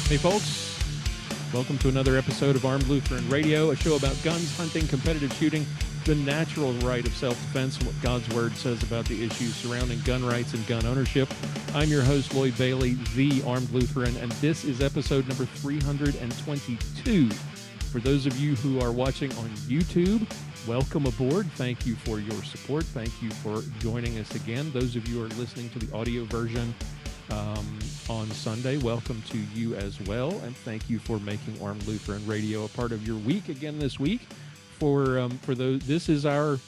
Hey folks, welcome to another episode of Armed Lutheran Radio, a show about guns, hunting, competitive shooting, the natural right of self-defense, and what God's Word says about the issues surrounding gun rights and gun ownership. I'm your host, Lloyd Bailey, the Armed Lutheran, and this is episode number 322. For those of you who are watching on YouTube, welcome aboard. Thank you for your support. Thank you for joining us again. Those of you who are listening to the audio version on Sunday, welcome to you as well, and thank you for making Armed Lutheran Radio a part of your week again this week. For those, this is our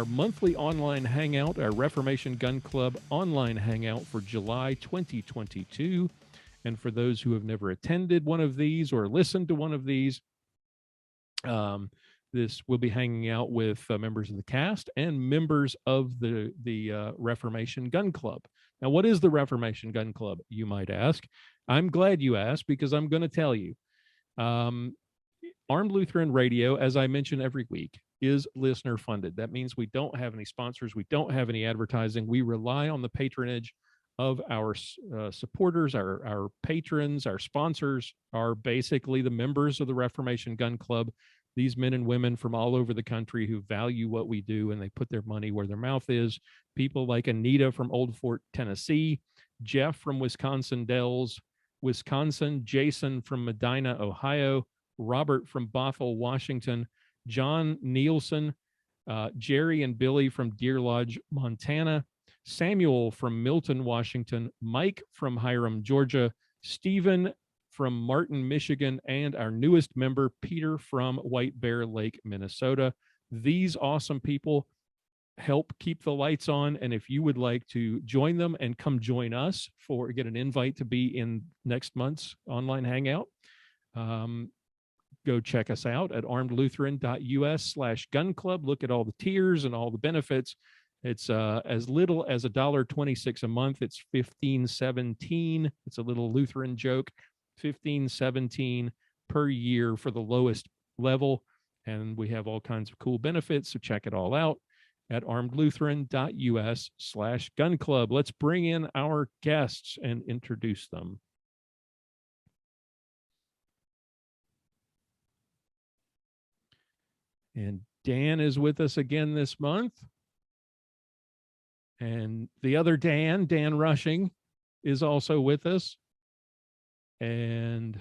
monthly online hangout, our Reformation Gun Club online hangout for July 2022. And for those who have never attended one of these or listened to one of these, this will be hanging out with members of the cast and members of the Reformation Gun Club. Now, what is the Reformation Gun Club, you might ask? I'm glad you asked, because I'm going to tell you. Armed Lutheran Radio, as I mention every week, is listener funded. That means we don't have any sponsors. We don't have any advertising. We rely on the patronage of our supporters, our patrons. Our sponsors are basically the members of the Reformation Gun Club. These men and women from all over the country who value what we do, and they put their money where their mouth is. People like Annita from Old Fort, Tennessee, Jeff from Wisconsin Dells, Wisconsin, Jason from Medina, Ohio, Robert from Bothell, Washington, John Nielson, Jerry and Billye from Deer Lodge, Montana, Samuel from Milton, Washington, Mike from Hiram, Georgia, Stephen from Martin, Michigan, and our newest member, Peter from White Bear Lake, Minnesota. These awesome people help keep the lights on, and if you would like to join them and come join us get an invite to be in next month's online hangout, go check us out at armedlutheran.us/gun club. Look at all the tiers and all the benefits. It's as little as $1.26 a month. It's $15.17. It's a little Lutheran joke. $15.17 per year for the lowest level, and we have all kinds of cool benefits, so check it all out at armedlutheran.us/gun club. Let's bring in our guests and introduce them. And Dan is with us again this month. And the other Dan Rushing, is also with us. And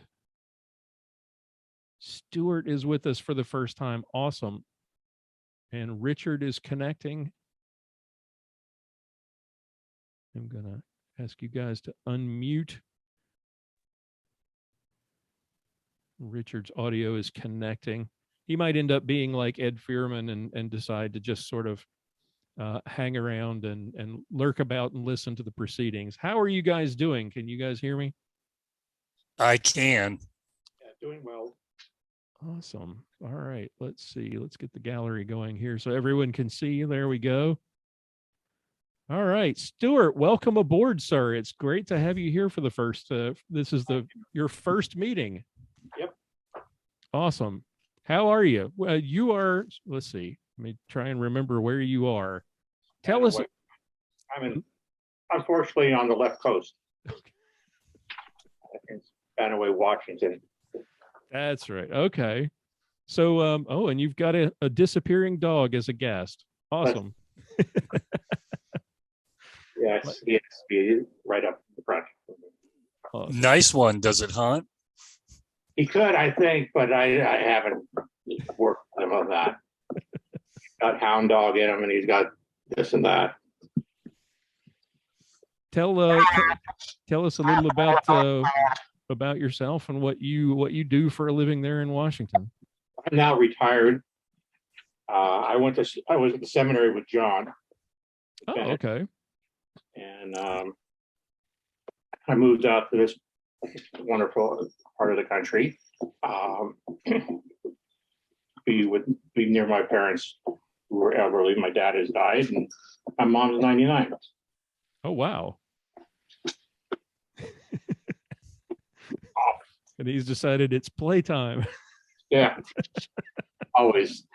Stuart is with us for the first time. Awesome. And Richard is connecting. I'm going to ask you guys to unmute. Richard's audio is connecting. He might end up being like Ed Fearman and decide to just sort of hang around and lurk about and listen to the proceedings. How are you guys doing? Can you guys hear me? I can. Yeah, doing well. Awesome. All right. Let's see. Let's get the gallery going here so everyone can see. There we go. All right. Stuart, welcome aboard, sir. It's great to have you here for the first. This is your first meeting. Yep. Awesome. How are you? Well, you are. Let's see. Let me try and remember where you are. Tell us. I'm unfortunately on the left coast. It's Banaway, Washington. That's right. Okay. So, and you've got a disappearing dog as a guest. Awesome. Yes, right up the front. Awesome. Nice one. Does it hunt? He could, I think, but I haven't worked with him on that. He's got hound dog in him, and he's got this and that. Tell us a little about yourself and what you do for a living there in Washington. I'm now retired. I was at the seminary with John. Oh, okay. And I moved out to this wonderful part of the country. Be near my parents who were elderly. My dad has died, and my mom's 99. Oh, wow. And he's decided it's playtime. Yeah. Always.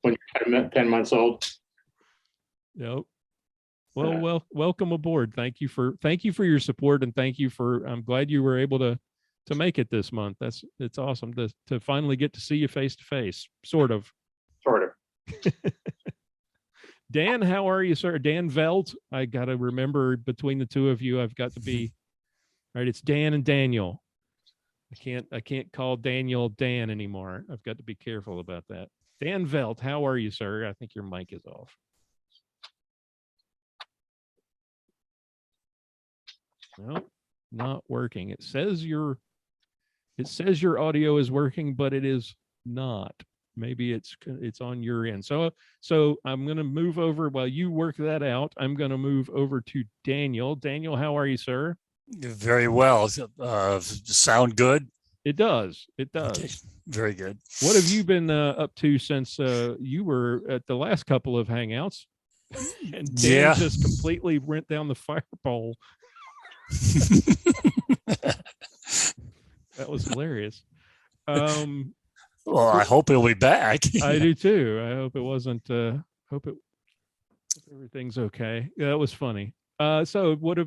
When you're 10 months old. Yep. Well, welcome aboard. Thank you for your support, and thank you for. I'm glad you were able to to make it this month. It's awesome to finally get to see you face to face, sort of. Sort of. Dan, how are you, sir? Dan Veldt. I got to remember between the two of you, I've got to be right. It's Dan and Daniel. I can't call Daniel Dan anymore. I've got to be careful about that. Dan Veldt, how are you, sir? I think your mic is off. No, not working. It says your audio is working, but it is not. Maybe it's on your end. So I'm going to move over while you work that out. I'm going to move over to Daniel. Daniel, how are you, sir? Very well. Sound good? It does. It does. Okay. Very good. What have you been up to since you were at the last couple of hangouts? And Dan just completely went down the fire pole. That was hilarious. Well, I hope he'll be back. I do too. I hope it wasn't. Hope everything's okay. Yeah, that was funny. So what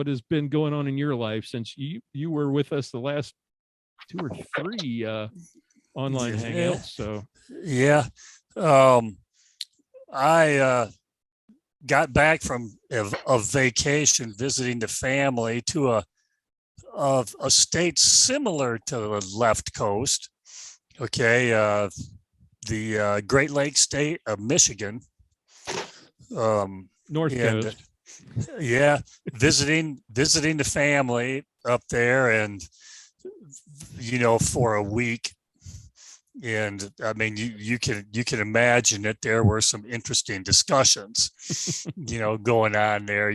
has been going on in your life since you were with us the last 2 or 3 online hangouts? So yeah, I got back from a vacation visiting the family to a state similar to the left coast. Okay, the Great Lakes state of Michigan. North Coast. Yeah, visiting the family up there, and for a week. And I mean, you can imagine that there were some interesting discussions, going on there.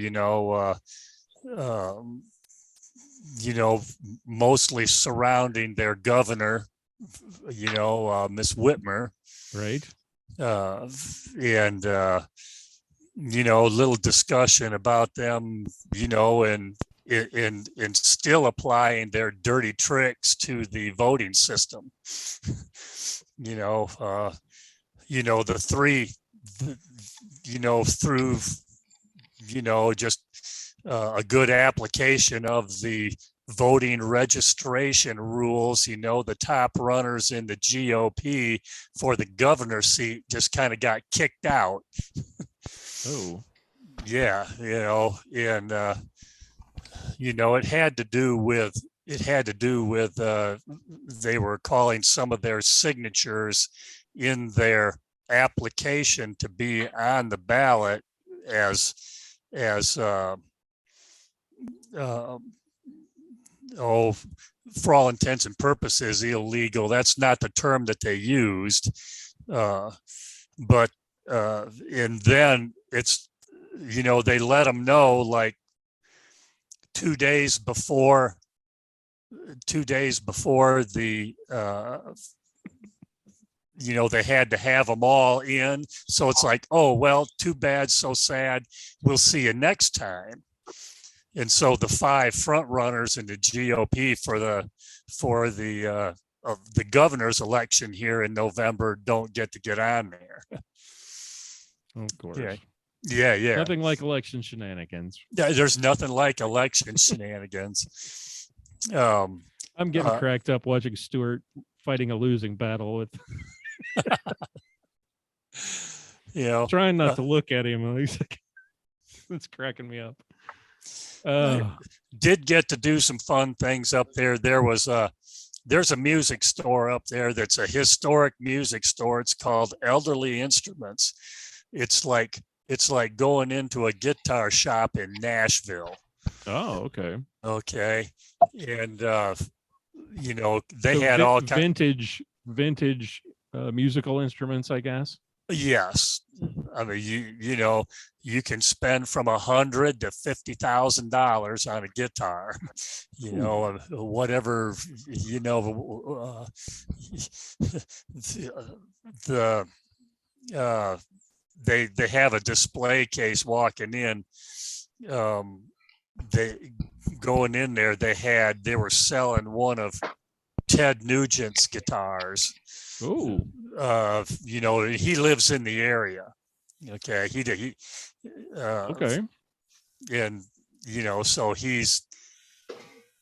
Mostly surrounding their governor, Miss Whitmer, right? And little discussion about them, and still applying their dirty tricks to the voting system. The three, through, just a good application of the voting registration rules, the top runners in the GOP for the governor seat just kind of got kicked out. Oh, yeah, and it had to do with they were calling some of their signatures in their application to be on the ballot as for all intents and purposes illegal. That's not the term that they used, but and then it's they let them know like 2 days before the they had to have them all in. So it's like, oh, well, too bad, so sad. We'll see you next time. And so the 5 front runners in the GOP for the governor's election here in November don't get to get on there. Of course. Yeah. Nothing like election shenanigans. Yeah, there's nothing like election shenanigans. I'm getting cracked up watching Stuart fighting a losing battle with trying not to look at him. He's like, it's cracking me up. Did get to do some fun things up there. There's a music store up there that's a historic music store. It's called Elderly Instruments. It's like going into a guitar shop in Nashville. Oh, okay. Okay. And they So had all vintage musical instruments, I guess. Yes. I mean, you can spend from $100,000 to $50,000 on a guitar, whatever, they have a display case walking in. They going in there, they were selling one of Ted Nugent's guitars. Oh, he lives in the area. Okay, okay, and so he's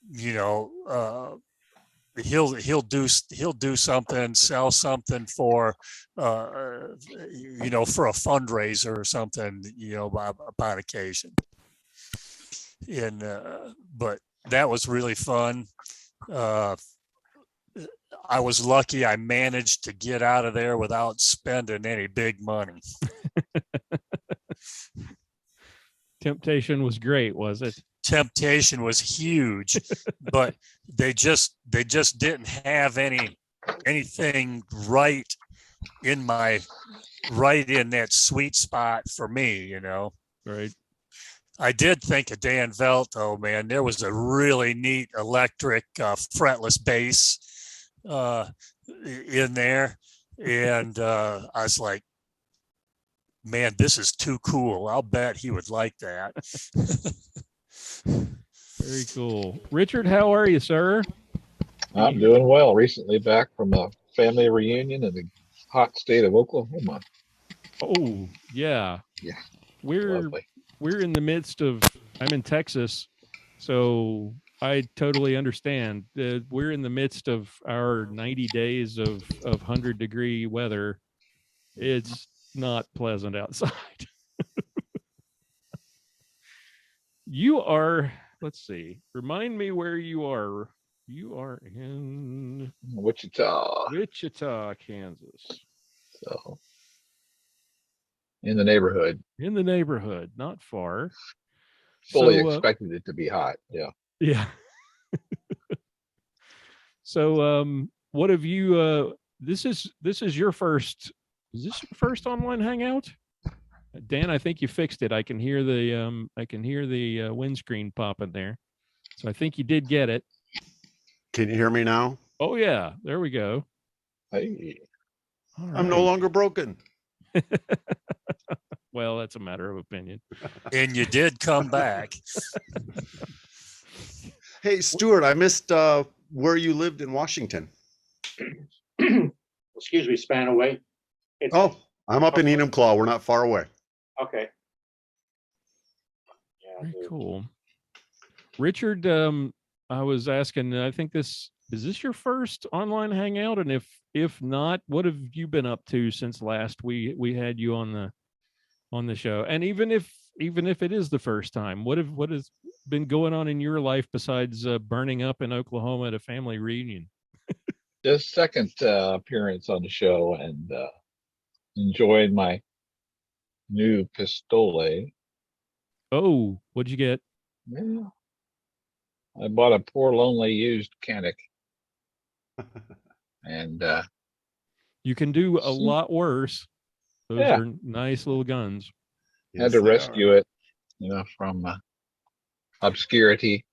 you know, he'll do something, sell something for, you know, for a fundraiser or something, you know, upon occasion. And but that was really fun. I was lucky I managed to get out of there without spending any big money. Temptation was great, was it? Temptation was huge, but they just didn't have anything right in that sweet spot for me, you know. Right. I did think of Dan Veldt, though, man. There was a really neat electric fretless bass in there. And I was like, man, this is too cool. I'll bet he would like that. Very cool. Richard, how are you, sir? I'm doing well. Recently back from a family reunion in the hot state of Oklahoma. Oh, yeah. Yeah. We're Lovely. in the midst of, I'm in Texas, so I totally understand. We're in the midst of our 90 days of 100-degree weather. It's not pleasant outside. You are, let's see, remind me where you are. You are in Wichita, Kansas. so in the neighborhood. In the neighborhood, not far. Fully expected it to be hot. Yeah. Yeah. So what have you this is your first, is this your first online hangout? Dan, I think you fixed it. I can hear the windscreen popping there. So I think you did get it. Can you hear me now? Oh yeah, there we go. Hey. All I'm no right. longer broken. Well, that's a matter of opinion. And you did come back. Hey, Stuart, I missed where you lived in Washington. Excuse me, Spanaway. Oh, I'm up in Enumclaw. We're not far away. Okay. Yeah, Very dude. cool. Richard, I was asking, I think is this your first online hangout? And if not, what have you been up to since last we had you on the show? And even if it is the first time, what has been going on in your life besides burning up in Oklahoma at a family reunion? Just second appearance on the show, and enjoyed my new pistole. Oh, what'd you get? Yeah. I bought a poor lonely used Canic. And You can do a lot worse. Those Yeah. are nice little guns. had to rescue it, from obscurity.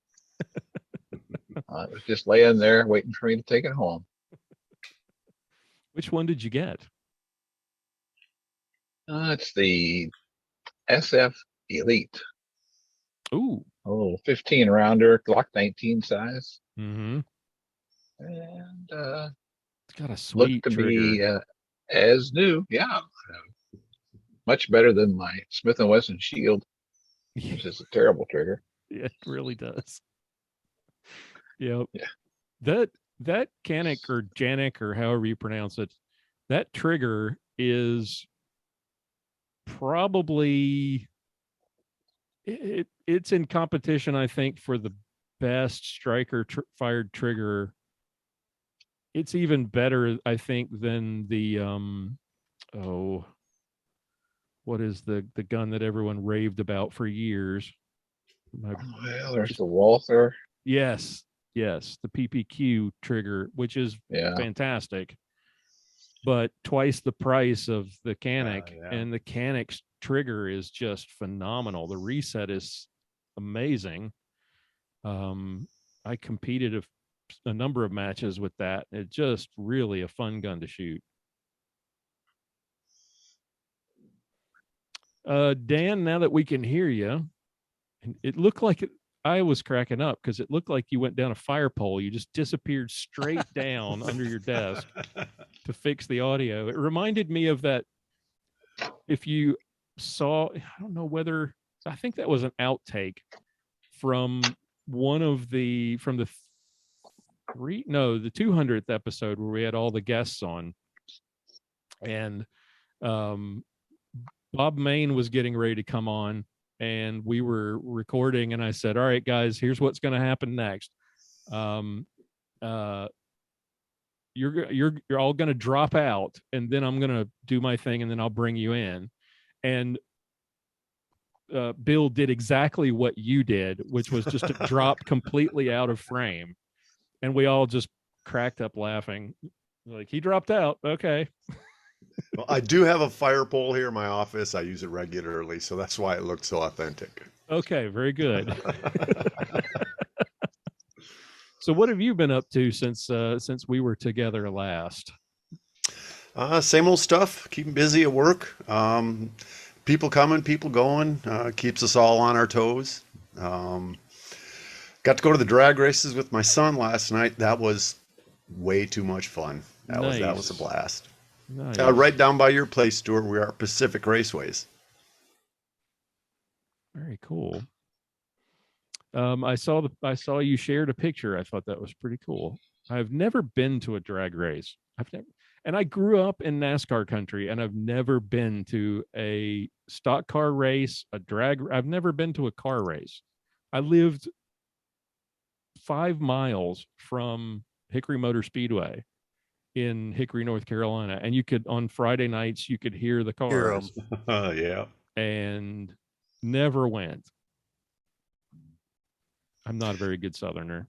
It was just laying there waiting for me to take it home. Which one did you get? It's the SF Elite. Ooh. A little 15 rounder, Glock 19 size. Mm-hmm. And It's got a sweet looked to trigger. be as new. Yeah. Much better than my Smith & Wesson Shield, which is a terrible trigger. Yeah, it really does. Yep. Yeah. That Canic or Janik or however you pronounce it, that trigger is probably it's in competition, I think, for the best striker fired trigger. It's even better, I think, than the what is the gun that everyone raved about for years? Well, there's the Walther. Yes, the PPQ trigger, which is fantastic, but twice the price of the Canic, and the Canic's trigger is just phenomenal. The reset is amazing. I competed a number of matches with that. It's just really a fun gun to shoot. Dan, now that we can hear you, it looked like I was cracking up because it looked like you went down a fire pole. You just disappeared straight down under your desk to fix the audio. It reminded me of that. If you saw, I don't know whether, I think that was an outtake from one of the from the 200th episode where we had all the guests on, and Bob Main was getting ready to come on, and we were recording, and I said, all right, guys, here's what's going to happen next. You're all going to drop out, and then I'm going to do my thing, and then I'll bring you in. And Bill did exactly what you did, which was just to drop completely out of frame. And we all just cracked up laughing. Like, he dropped out. Okay. Well, I do have a fire pole here in my office. I use it regularly, so that's why it looks so authentic. Okay, very good. So what have you been up to since we were together last? Same old stuff. Keeping busy at work. People coming, people going. Keeps us all on our toes. Got to go to the drag races with my son last night. That was way too much fun. That was a blast. Nice. Right down by your place, Stuart. We are Pacific Raceways. Very cool. I saw you shared a picture. I thought that was pretty cool. I've never been to a drag race. And I grew up in NASCAR country, and I've never been to a stock car race, I've never been to a car race. I lived 5 miles from Hickory Motor Speedway in Hickory, North Carolina, and on Friday nights you could hear the cars. Yeah. And never went. I'm not a very good Southerner.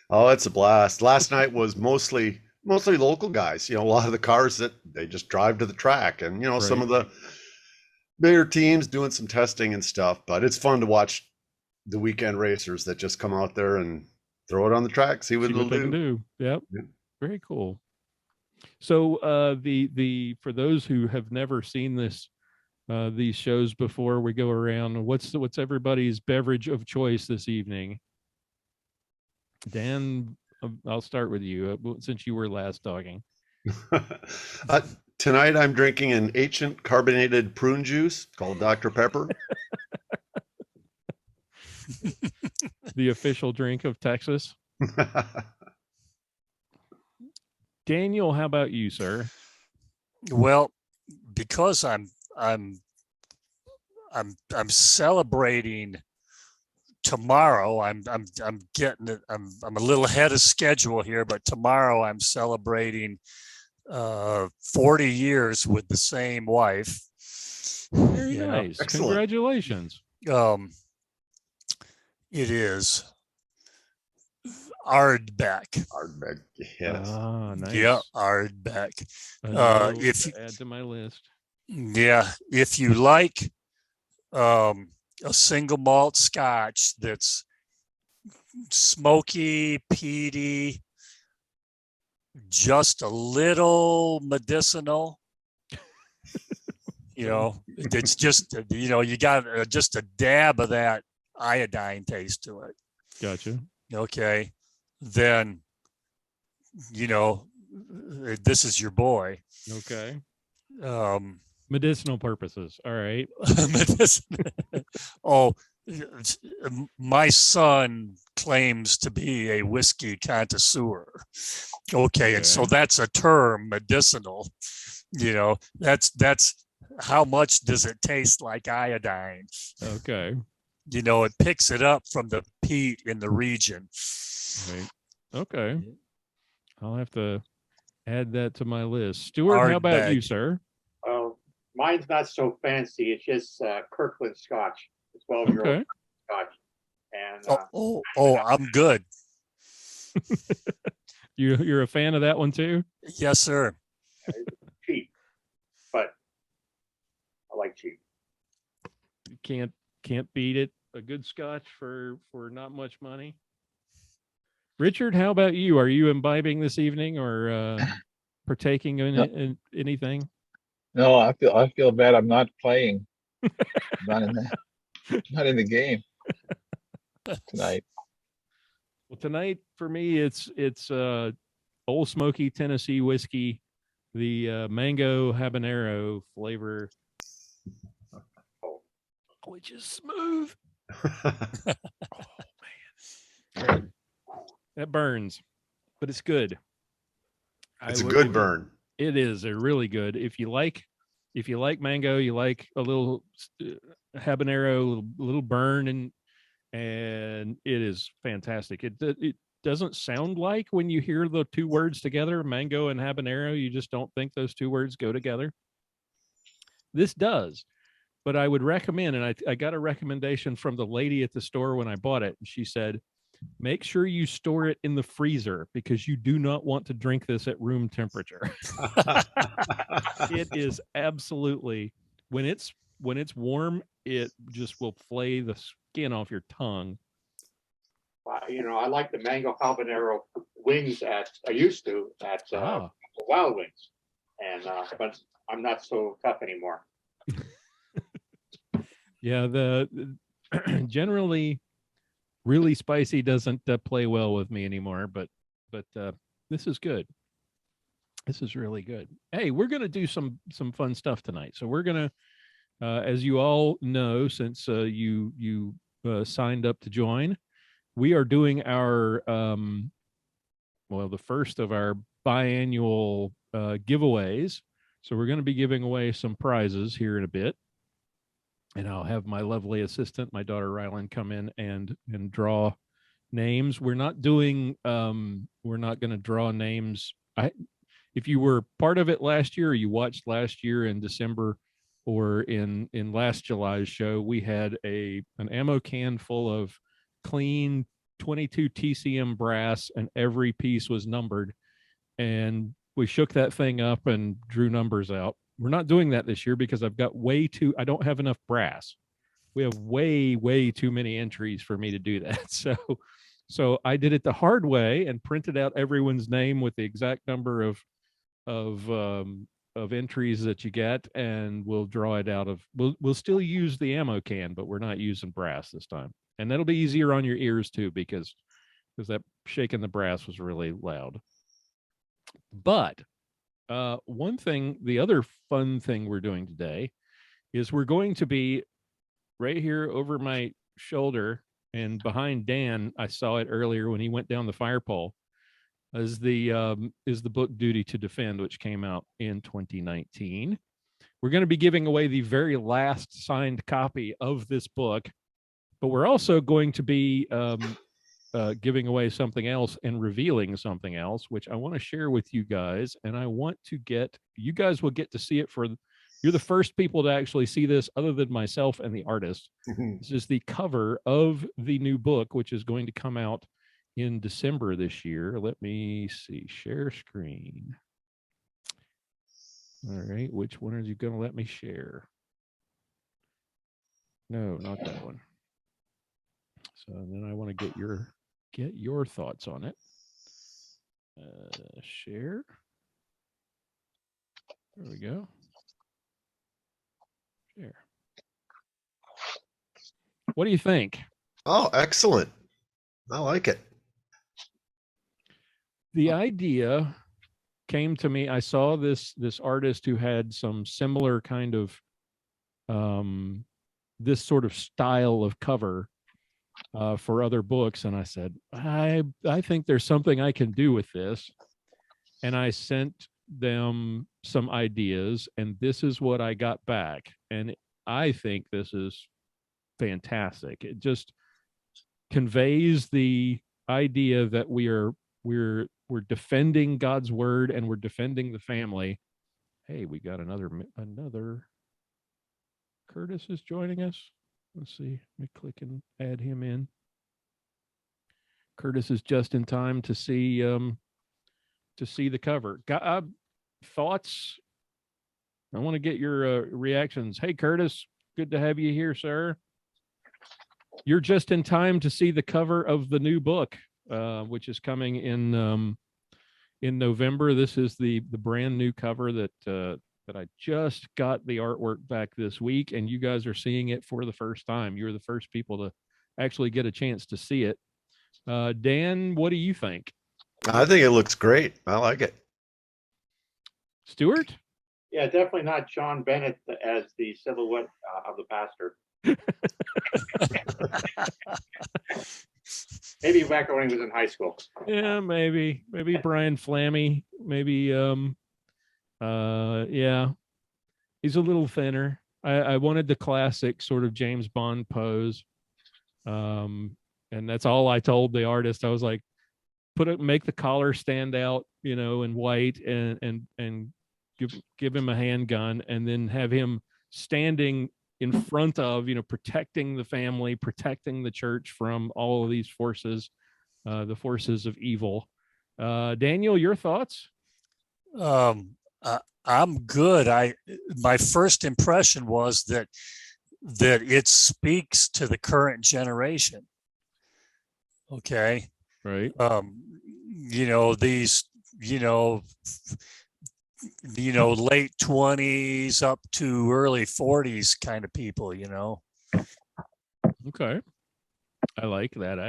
Oh, it's a blast. Last night was mostly local guys. A lot of the cars that they just drive to the track, and Right. Some of the bigger teams doing some testing and stuff. But it's fun to watch the weekend racers that just come out there and throw it on the track, see what they can do. Yep. Yeah. Very cool. So for those who have never seen these shows before, we go around. What's everybody's beverage of choice this evening? Dan, I'll start with you since you were last talking. Tonight I'm drinking an ancient carbonated prune juice called Dr. Pepper. The official drink of Texas. Daniel, how about you, sir? Well, because I'm celebrating tomorrow. I'm getting it. I'm a little ahead of schedule here, but tomorrow I'm celebrating 40 years with the same wife. Very nice. Excellent. Congratulations. It is Ardbeg. Ardbeg, yes. Ah, nice. Yeah, Ardbeg. If you add to my list. Yeah, if you like a single malt scotch that's smoky, peaty, just a little medicinal, it's just, you got just a dab of that iodine taste to it. Gotcha. Okay, then, this is your boy. Okay. Medicinal purposes. All right. Oh, my son claims to be a whiskey connoisseur. Okay, and so that's a term, medicinal. That's how much does it taste like iodine? Okay. It picks it up from the peat in the region. Right. Okay. I'll have to add that to my list. Stuart, how about you, sir? Mine's not so fancy. It's just Kirkland Scotch. It's 12-year-old Scotch. And I'm good. You're a fan of that one too? Yes, sir. It's cheap, but I like cheap. You can't beat it. A good Scotch for not much money. Richard, how about you? Are you imbibing this evening or partaking in anything? No, I feel bad. I'm not playing. not in the game tonight. Well, tonight for me, it's Old Smoky Tennessee whiskey, the mango habanero flavor, which is smooth. Oh man, That burns, but it's good. It's a good burn. It is. They're really good. If you like mango, you like a little habanero, a little burn, and it is fantastic. It doesn't sound like, when you hear the two words together, mango and habanero, you just don't think those two words go together. This does, but I would recommend, and I got a recommendation from the lady at the store when I bought it. And she said, make sure you store it in the freezer, because you do not want to drink this at room temperature. It is absolutely, when it's warm, it just will flay the skin off your tongue. I like the mango habanero wings I used to at Wild Wings, and but I'm not so tough anymore. Yeah, the generally really spicy doesn't play well with me anymore, but this is good. This is really good. Hey, we're going to do some fun stuff tonight. So we're going to, as you all know, since you signed up to join, we are doing our, the first of our biannual giveaways. So we're going to be giving away some prizes here in a bit. And I'll have my lovely assistant, my daughter Rylan, come in and draw names. We're not doing, we're not going to draw names. If you were part of it last year, or you watched last year in December, or in last July's show, we had an ammo can full of clean 22 TCM brass, and every piece was numbered. And we shook that thing up and drew numbers out. We're not doing that this year because I don't have enough brass. We have way too many entries for me to do that. So I did it the hard way and printed out everyone's name with the exact number of entries that you get, and we'll draw it out of, we'll still use the ammo can, but we're not using brass this time. And that'll be easier on your ears too, because that shaking the brass was really loud. But the other fun thing we're doing today is we're going to be right here over my shoulder and behind Dan. I saw it earlier when he went down the fire pole, is the book Duty to Defend, which came out in 2019. We're going to be giving away the very last signed copy of this book, but we're also going to be giving away something else and revealing something else, which I want to share with you guys. And I want to you guys will get to see it you're the first people to actually see this other than myself and the artist. This is the cover of the new book, which is going to come out in December this year. Let me see, share screen. All right, which one are you going to let me share? No, not that one. So then I want to get your thoughts on it. Share. There we go. Share. What do you think? Oh, excellent. I like it. The idea came to me. I saw this artist who had some similar kind of this sort of style of cover for other books, and I said, I think there's something I can do with this. And I sent them some ideas, and this is what I got back. And I think this is fantastic. It just conveys the idea that we're defending God's word, and we're defending the family. Hey, we got another Curtis is joining us. Let's see. Let me click and add him in. Curtis is just in time to see the cover. Thoughts? I want to get your reactions. Hey, Curtis, good to have you here, sir. You're just in time to see the cover of the new book, which is coming in November. This is the brand new cover that I just got the artwork back this week, and you guys are seeing it for the first time. You're the first people to actually get a chance to see it. Dan, what do you think? I think it looks great. I like it. Stuart? Yeah, definitely not Sean Bennett as the silhouette of the pastor. Maybe back when he was in high school. Yeah, maybe Brian Flammy, maybe yeah, he's a little thinner. I wanted the classic sort of James Bond pose, and that's all I told the artist. I was like, make the collar stand out, in white, and give him a handgun, and then have him standing in front of, protecting the family, protecting the church from all of these forces, the forces of evil. Daniel, your thoughts? I'm good. My first impression was that it speaks to the current generation. Okay. Right. These, late 20s up to early 40s kind of people, Okay. I like that.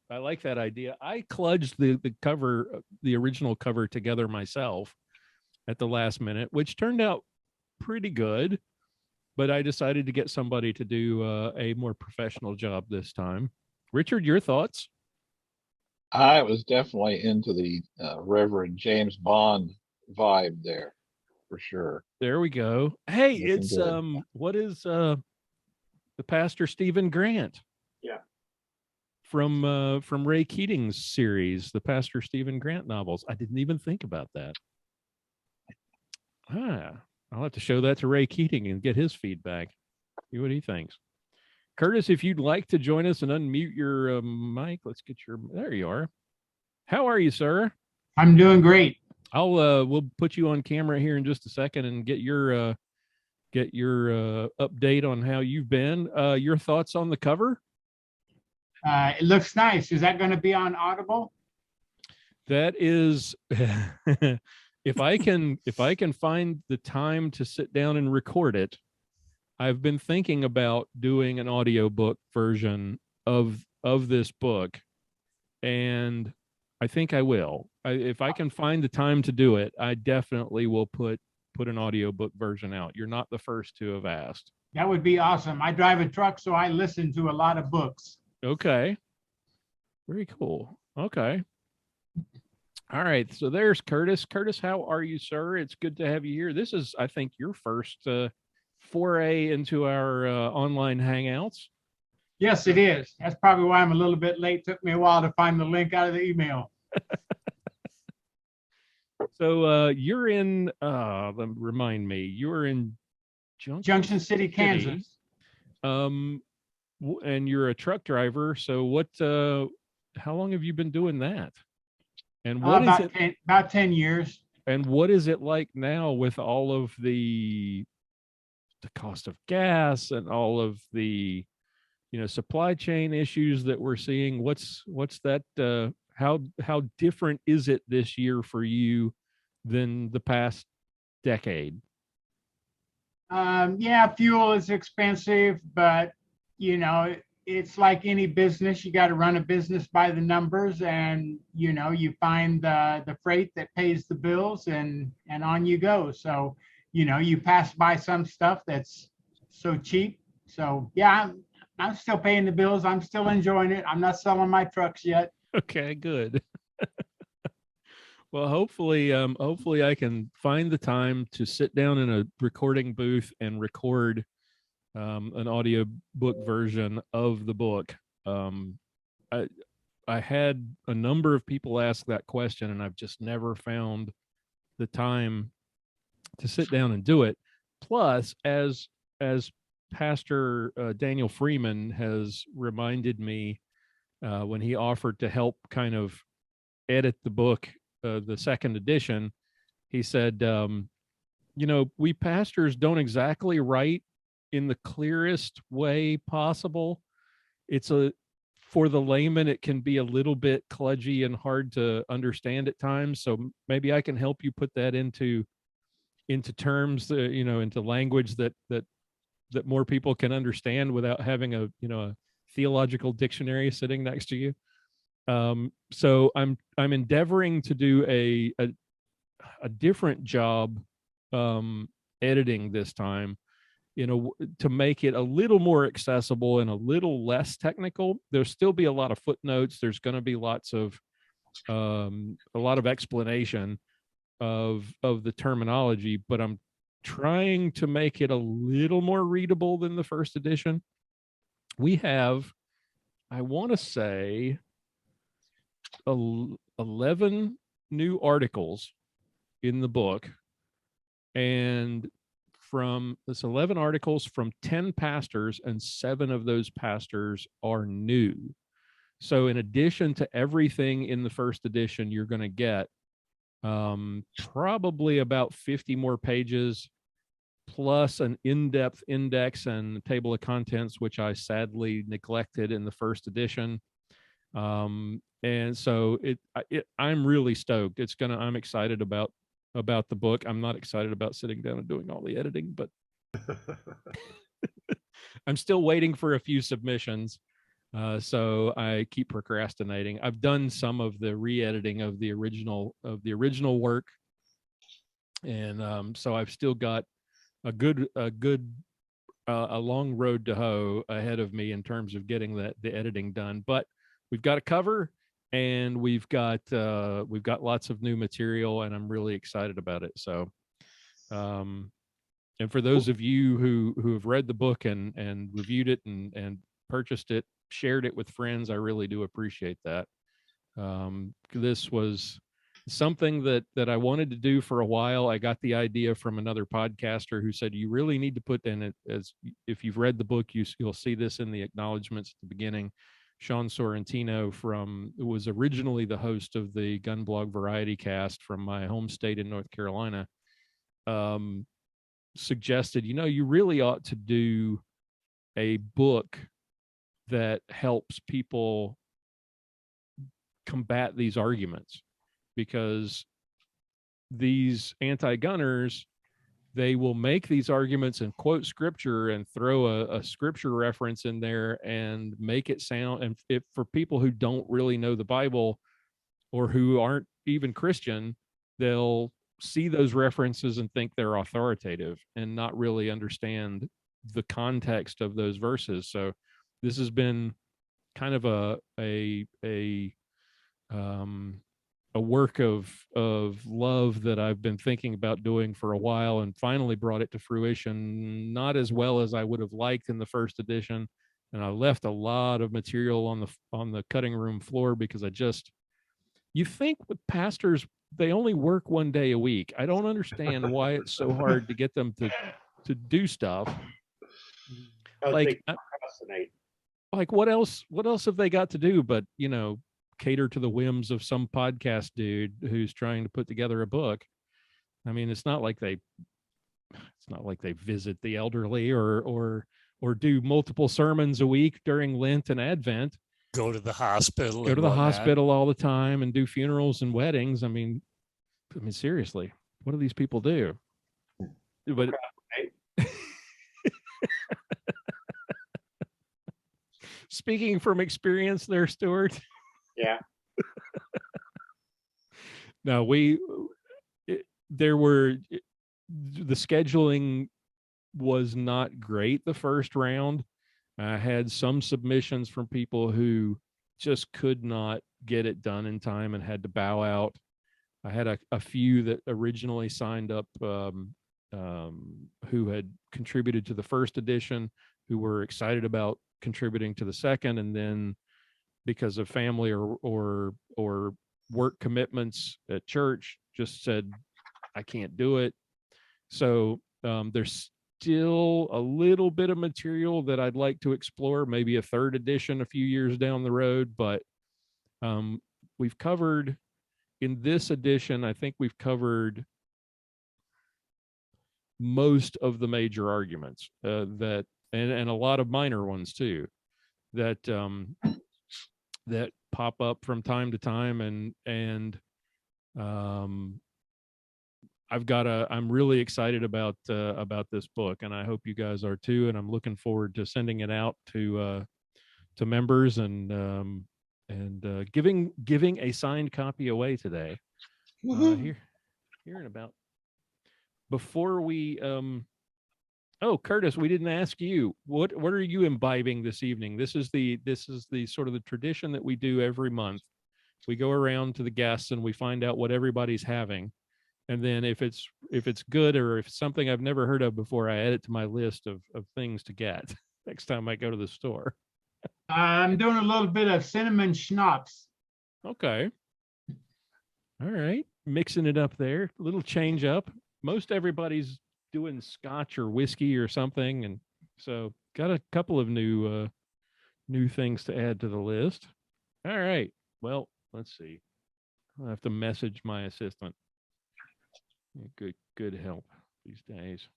I like that idea. I kludged the cover, the original cover together myself at the last minute, which turned out pretty good, but I decided to get somebody to do a more professional job this time. Richard, your thoughts? I was definitely into the Reverend James Bond vibe there, for sure. There we go. Hey, Looking it's good. what is the Pastor Stephen Grant? Yeah. From Ray Keating's series, the Pastor Stephen Grant novels. I didn't even think about that. I'll have to show that to Ray Keating and get his feedback. See what he thinks. Curtis, if you'd like to join us and unmute your mic, let's get your. There you are. How are you, sir? I'm doing great. We'll put you on camera here in just a second and get your update on how you've been. Your thoughts on the cover? It looks nice. Is that going to be on Audible? That is, if I can find the time to sit down and record it, I've been thinking about doing an audiobook version of this book, and I think I will. If I can find the time to do it, I definitely will put an audiobook version out. You're not the first to have asked. That would be awesome. I drive a truck, so I listen to a lot of books. Okay. Very cool. Okay. All right. So there's Curtis. Curtis, how are you, sir? It's good to have you here. This is, I think, your first foray into our online hangouts. Yes, it is. That's probably why I'm a little bit late. Took me a while to find the link out of the email. So you're in, remind me, you're in Junction City, Kansas. And you're a truck driver. So how long have you been doing that? And what is it? About 10 years. And what is it like now with all of the cost of gas and all of the, supply chain issues that we're seeing? What's that? How different is it this year for you than the past decade? Yeah, fuel is expensive, but it's like any business. You got to run a business by the numbers, and you find the freight that pays the bills, and on you go. So you pass by some stuff that's so cheap. So yeah, I'm still paying the bills. I'm still enjoying it. I'm not selling my trucks yet. Okay, good. Well, hopefully I can find the time to sit down in a recording booth and record an audio book version of the book. I had a number of people ask that question, and I've just never found the time to sit down and do it. Plus, as Pastor Daniel Freeman has reminded me when he offered to help kind of edit the book, the second edition, he said, we pastors don't exactly write in the clearest way possible. For the layman, it can be a little bit kludgy and hard to understand at times. So maybe I can help you put that into terms, into language that more people can understand without having a theological dictionary sitting next to you. So I'm endeavoring to do a different job editing this time. to make it a little more accessible and a little less technical. There'll still be a lot of footnotes. There's going to be lots of a lot of explanation of the terminology, but I'm trying to make it a little more readable than the first edition. We have, I want to say, 11 new articles in the book, and from this 11 articles from 10 pastors, and 7 of those pastors are new. So in addition to everything in the first edition, you're going to get probably about 50 more pages, plus an in-depth index and table of contents, which I sadly neglected in the first edition. And so I'm really stoked. I'm excited about the book. I'm not excited about sitting down and doing all the editing, but I'm still waiting for a few submissions. So I keep procrastinating. I've done some of the re-editing of the original work. And so I've still got a long road to hoe ahead of me in terms of getting the editing done, but we've got a cover, and we've got lots of new material, and I'm really excited about it. So, and for those of you who have read the book and reviewed it and purchased it, shared it with friends, I really do appreciate that. This was something that I wanted to do for a while. I got the idea from another podcaster who said, you really need to put in it, as if you've read the book, you'll see this in the acknowledgments at the beginning. Sean Sorrentino was originally the host of the Gun Blog Variety Cast from my home state in North Carolina, suggested, you really ought to do a book that helps people combat these arguments, because these anti-gunners, they will make these arguments and quote scripture and throw a scripture reference in there and make it sound, and if for people who don't really know the Bible or who aren't even Christian, they'll see those references and think they're authoritative and not really understand the context of those verses. So this has been kind of a work of love that I've been thinking about doing for a while, and finally brought it to fruition. Not as well as I would have liked in the first edition, and I left a lot of material on the cutting room floor, because you think with pastors, they only work one day a week. I don't understand why it's so hard to get them to do stuff. Like what else have they got to do but cater to the whims of some podcast dude who's trying to put together a book? I mean, it's not like they visit the elderly or do multiple sermons a week during Lent and Advent. Go to the hospital. Go to the hospital all the time and do funerals and weddings. I mean, seriously, what do these people do? But speaking from experience there, Stuart. Yeah. No, the scheduling was not great the first round. I had some submissions from people who just could not get it done in time and had to bow out. I had a few that originally signed up who had contributed to the first edition, who were excited about contributing to the second, and then because of family or work commitments at church, just said, I can't do it. So there's still a little bit of material that I'd like to explore, maybe a third edition a few years down the road. But we've covered, in this edition, I think we've covered most of the major arguments and a lot of minor ones too, that pop up from time to time, and I'm really excited about this book, and I hope you guys are too. And I'm looking forward to sending it out to members and giving a signed copy away today. Here in about, before we Oh, Curtis, we didn't ask you. What are you imbibing this evening? This is the sort of the tradition that we do every month. We go around to the guests and we find out what everybody's having. And then if it's good or if it's something I've never heard of before, I add it to my list of things to get next time I go to the store. I'm doing a little bit of cinnamon schnapps. Okay. All right. Mixing it up there. A little change up. Most everybody's doing scotch or whiskey or something. And so got a couple of new things to add to the list. All right. Well, let's see. I'll have to message my assistant. Good help these days.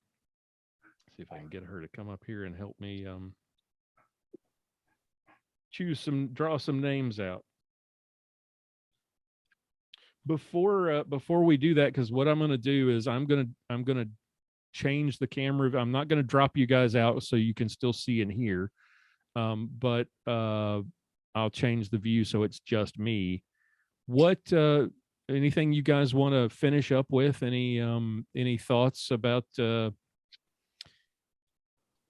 See if I can get her to come up here and help me draw some names out. Before we do that, because what I'm going to do is I'm gonna change the camera. I'm not going to drop you guys out so you can still see and hear, but I'll change the view so it's just me. What anything you guys want to finish up with? Any thoughts about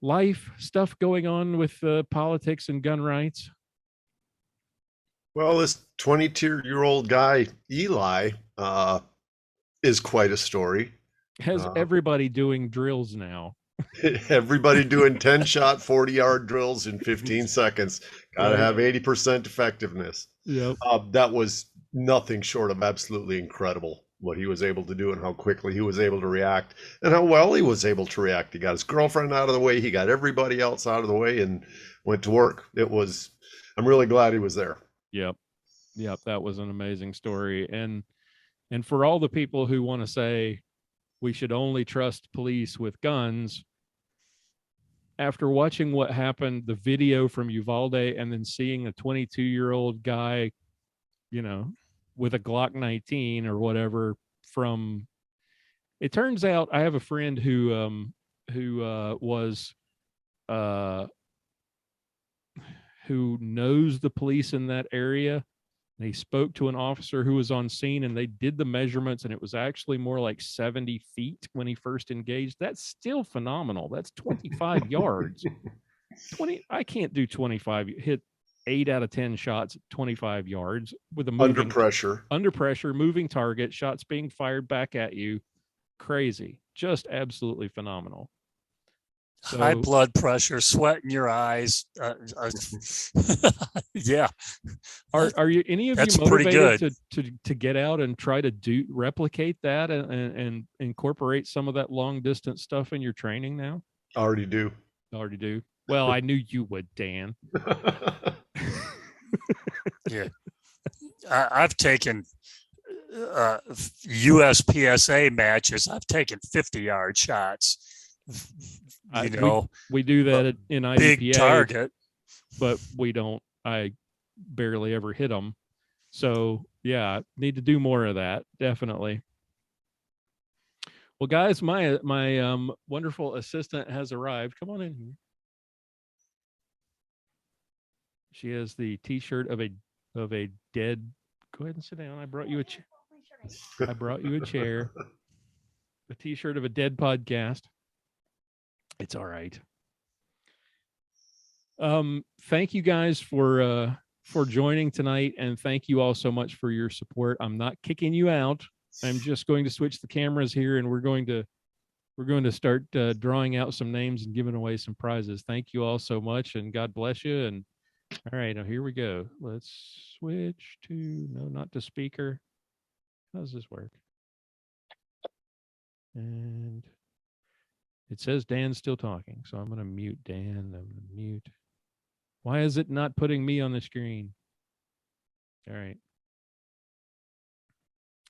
life stuff going on with politics and gun rights? Well, this 22-year-old guy, Eli, is quite a story. Has everybody doing drills now? Everybody doing 10-shot, 40-yard drills in 15 seconds. Got to have 80% effectiveness. Yep. That was nothing short of absolutely incredible what he was able to do and how quickly he was able to react and how well he was able to react. He got his girlfriend out of the way. He got everybody else out of the way and went to work. I'm really glad he was there. Yep. That was an amazing story. And for all the people who want to say we should only trust police with guns, after watching what happened, the video from Uvalde, and then seeing a 22-year-old guy, with a Glock 19 or whatever it turns out I have a friend who knows the police in that area. And he spoke to an officer who was on scene and they did the measurements and it was actually more like 70 feet when he first engaged. That's still phenomenal. That's 25 yards. I can't do 25, hit 8 out of 10 shots at 25 yards with a moving, under pressure, moving target, shots being fired back at you. Crazy. Just absolutely phenomenal. So, high blood pressure, sweat in your eyes. Yeah. Are you any of you motivated to get out and try to replicate that and incorporate some of that long distance stuff in your training now? Already do. Well, I knew you would, Dan. Yeah. I've taken USPSA matches. I've taken 50-yard shots. We do that in IDPA, big target, but we don't. I barely ever hit them. So yeah, need to do more of that. Definitely. Well, guys, my wonderful assistant has arrived. Come on in here. She has the T-shirt of a dead. Go ahead and sit down. I brought you a chair. I brought you a chair. A T-shirt of a dead podcast. It's all right. Thank you guys for joining tonight, and thank you all so much for your support. I'm not kicking you out. I'm just going to switch the cameras here, and we're going to start drawing out some names and giving away some prizes. Thank you all so much, and God bless you. And all right, now here we go. Let's switch to not to speaker. How does this work? And it says Dan's still talking, so I'm going to mute Dan. I'm going to mute. Why is it not putting me on the screen? All right.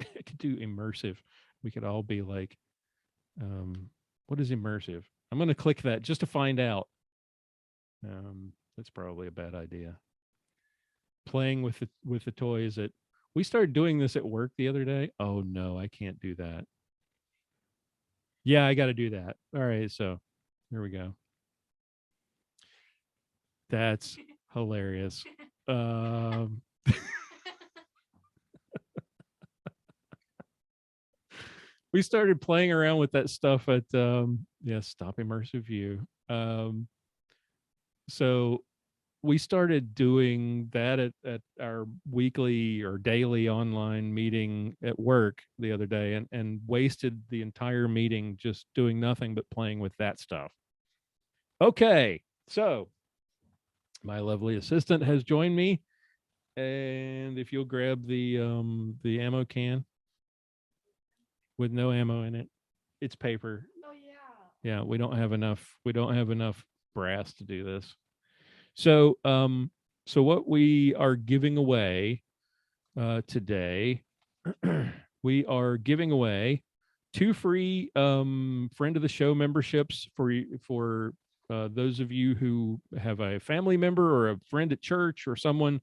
I could do immersive. We could all be like, what is immersive? I'm going to click that just to find out. That's probably a bad idea. Playing with the toys we started doing this at work the other day. Oh no, I can't do that. Yeah, I got to do that. All right, so here we go. That's hilarious. we started playing around with that stuff at Stop Immersive View. So we started doing that at our weekly or daily online meeting at work the other day, and wasted the entire meeting just doing nothing but playing with that stuff. Okay, so my lovely assistant has joined me, and if you'll grab the ammo can with no ammo in it, it's paper. Oh yeah. Yeah, we don't have enough brass to do this. So so what we are giving away today, we are giving away 2 free friend of the show memberships for those of you who have a family member or a friend at church, or someone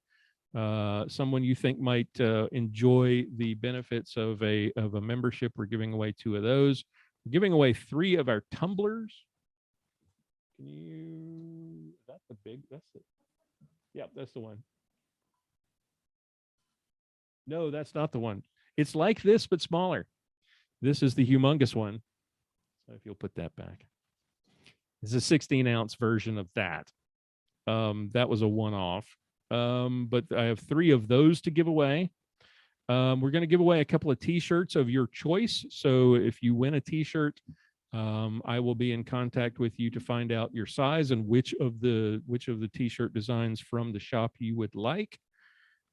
you think might enjoy the benefits of a membership. We're giving away 2 of those. We're giving away 3 of our tumblers. Can you? That's the big. That's the. Yep, that's the one. No, that's not the one. It's like this but smaller. This is the humongous one. So if you'll put that back, it's a 16-ounce version of that. That was a one-off. But I have 3 of those to give away. We're going to give away a couple of t-shirts of your choice. So if you win a t-shirt, I will be in contact with you to find out your size and which of the t-shirt designs from the shop you would like.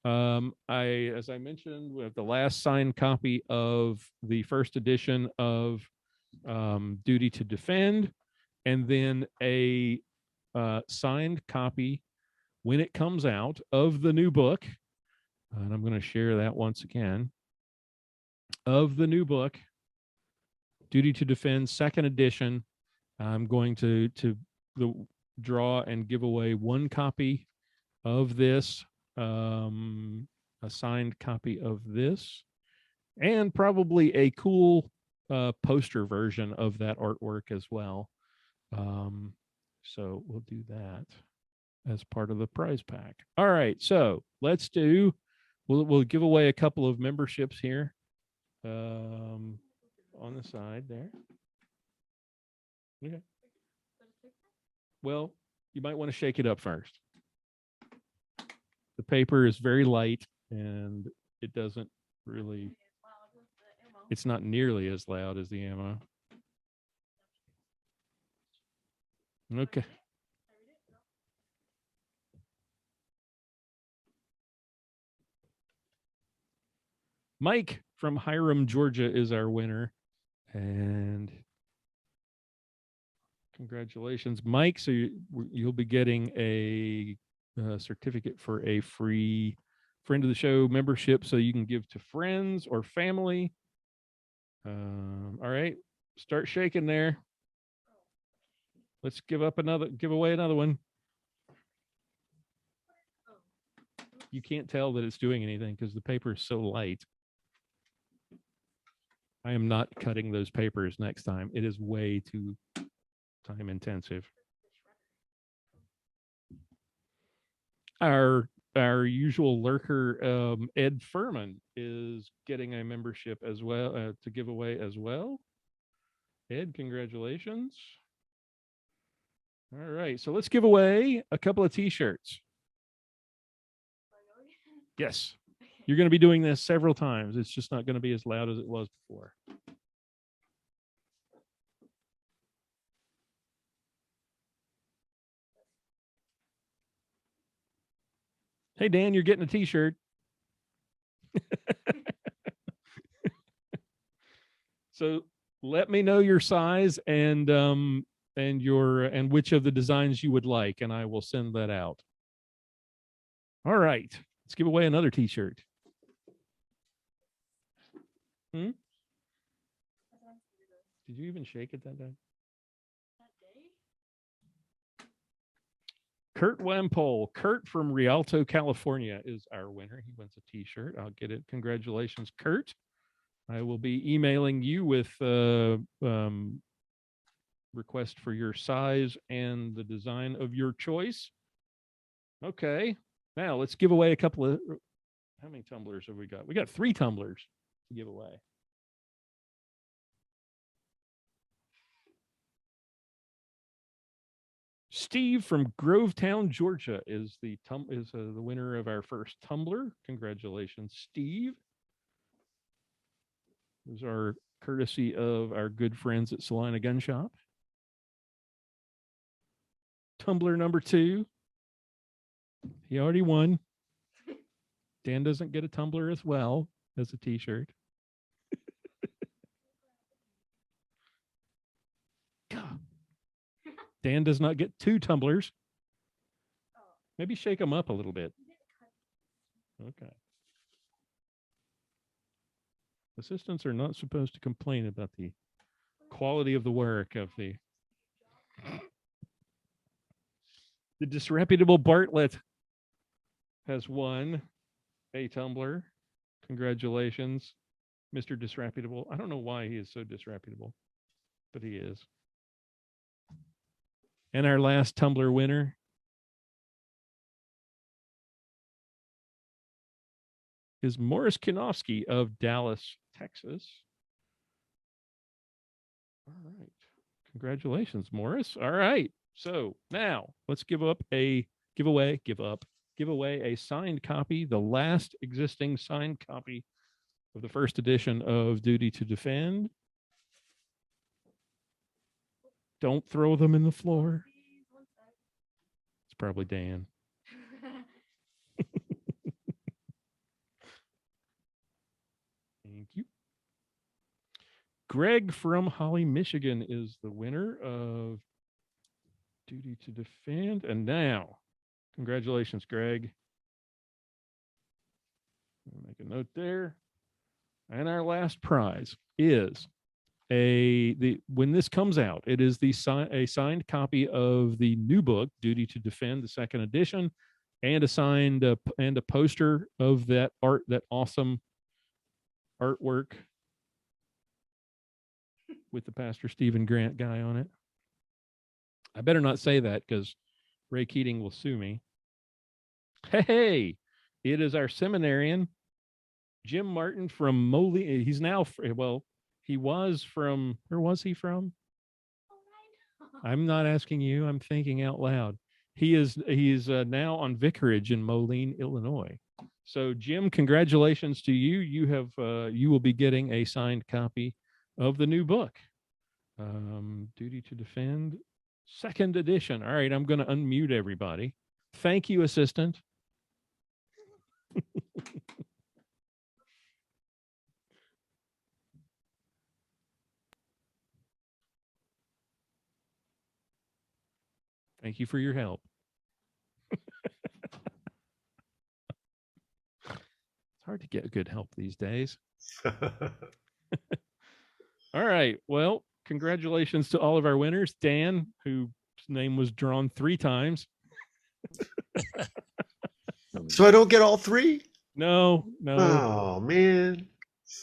As I mentioned, we have the last signed copy of the first edition of Duty to Defend, and then a signed copy when it comes out of the new book. And I'm going to share that once again, of the new book, Duty to Defend, second edition. I'm going to draw and give away 1 copy of this, a signed copy of this, and probably a cool poster version of that artwork as well. So we'll do that as part of the prize pack. All right, so let's do. We'll give away a couple of memberships here. On the side there. Okay. Well, you might want to shake it up first. The paper is very light and it doesn't really, it's not nearly as loud as the ammo. Okay. Mike from Hiram, Georgia is our winner. And congratulations, Mike. So you'll be getting a certificate for a free friend of the show membership, so you can give to friends or family. All right, start shaking there. Let's give away another one. You can't tell that it's doing anything because the paper is so light. I am not cutting those papers next time. It is way too time intensive. Our usual lurker, Ed Furman, is getting a membership as well, to give away as well. Ed, congratulations. All right, so let's give away a couple of t-shirts. Yes. You're going to be doing this several times. It's just not going to be as loud as it was before. Hey, Dan, you're getting a t-shirt. So let me know your size and which of the designs you would like, and I will send that out. All right, let's give away another t-shirt. Did you even shake it that day? Kurt Wampole. Kurt from Rialto, California is our winner. He wins a t-shirt. I'll get it. Congratulations, Kurt. I will be emailing you with request for your size and the design of your choice. Okay. Now let's give away a couple of, how many tumblers have we got? We got 3 tumblers to give away. Steve from Grovetown, Georgia, is the winner of our first tumbler. Congratulations, Steve. Those are courtesy of our good friends at Salina Gun Shop. Tumbler number 2. He already won. Dan doesn't get a tumbler as well as a t-shirt. Dan does not get 2 tumblers. Maybe shake them up a little bit. Okay. Assistants are not supposed to complain about the quality of the work of the disreputable Bartlett has won a tumbler. Congratulations, Mr. Disreputable. I don't know why he is so disreputable, but he is. And our last tumbler winner is Morris Kinofsky of Dallas, Texas. All right. Congratulations, Morris. All right. So now let's give away a signed copy, the last existing signed copy of the first edition of Duty to Defend. Don't throw them in the floor. It's probably Dan. Thank you. Greg from Holly, Michigan is the winner of Duty to Defend. And now, congratulations, Greg. I'll make a note there. And our last prize is when this comes out, it is a signed copy of the new book, Duty to Defend, the second edition, and a signed and a poster of that awesome artwork with the Pastor Stephen Grant guy on it. I better not say that because Ray Keating will sue me. Hey, it is our seminarian, Jim Martin from Moline. He's now, he was from, where was he from? I'm not asking you. I'm thinking out loud. He's now on vicarage in Moline, Illinois. So Jim, congratulations to you. You will be getting a signed copy of the new book, Duty to Defend, second edition. All right, I'm going to unmute everybody. Thank you, assistant. Thank you for your help. It's hard to get good help these days. All right. Well, congratulations to all of our winners. Dan, whose name was drawn 3 times. So I don't get all 3? No. Oh, man.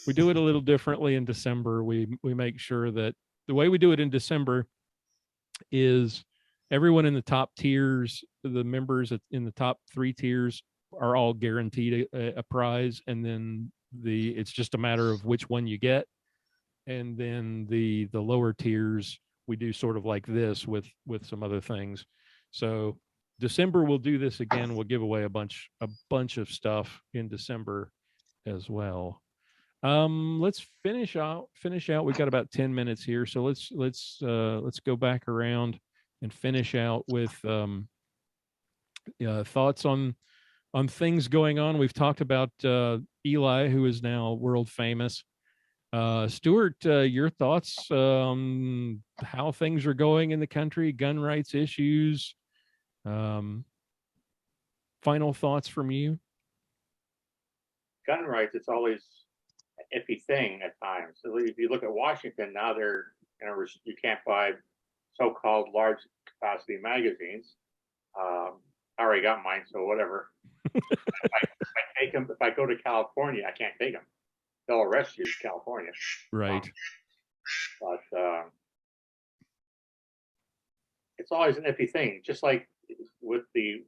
We do it a little differently in December. We make sure that the way we do it in December is everyone in the top tiers, the members in the top 3 tiers are all guaranteed a prize. And then it's just a matter of which one you get. And then the lower tiers, we do sort of like this with some other things. So December, we'll do this again. We'll give away a bunch of stuff in December as well. Let's finish out. We've got about 10 minutes here. So let's go back around and finish out with thoughts on things going on. We've talked about Eli, who is now world famous. Stuart, your thoughts on how things are going in the country, gun rights issues, final thoughts from you? Gun rights, it's always an iffy thing at times. So if you look at Washington, now you can't buy so-called large capacity magazines. I already got mine, so whatever. If I go to California, I can't take them. They'll arrest you in California. Right. But it's always an iffy thing, just like with the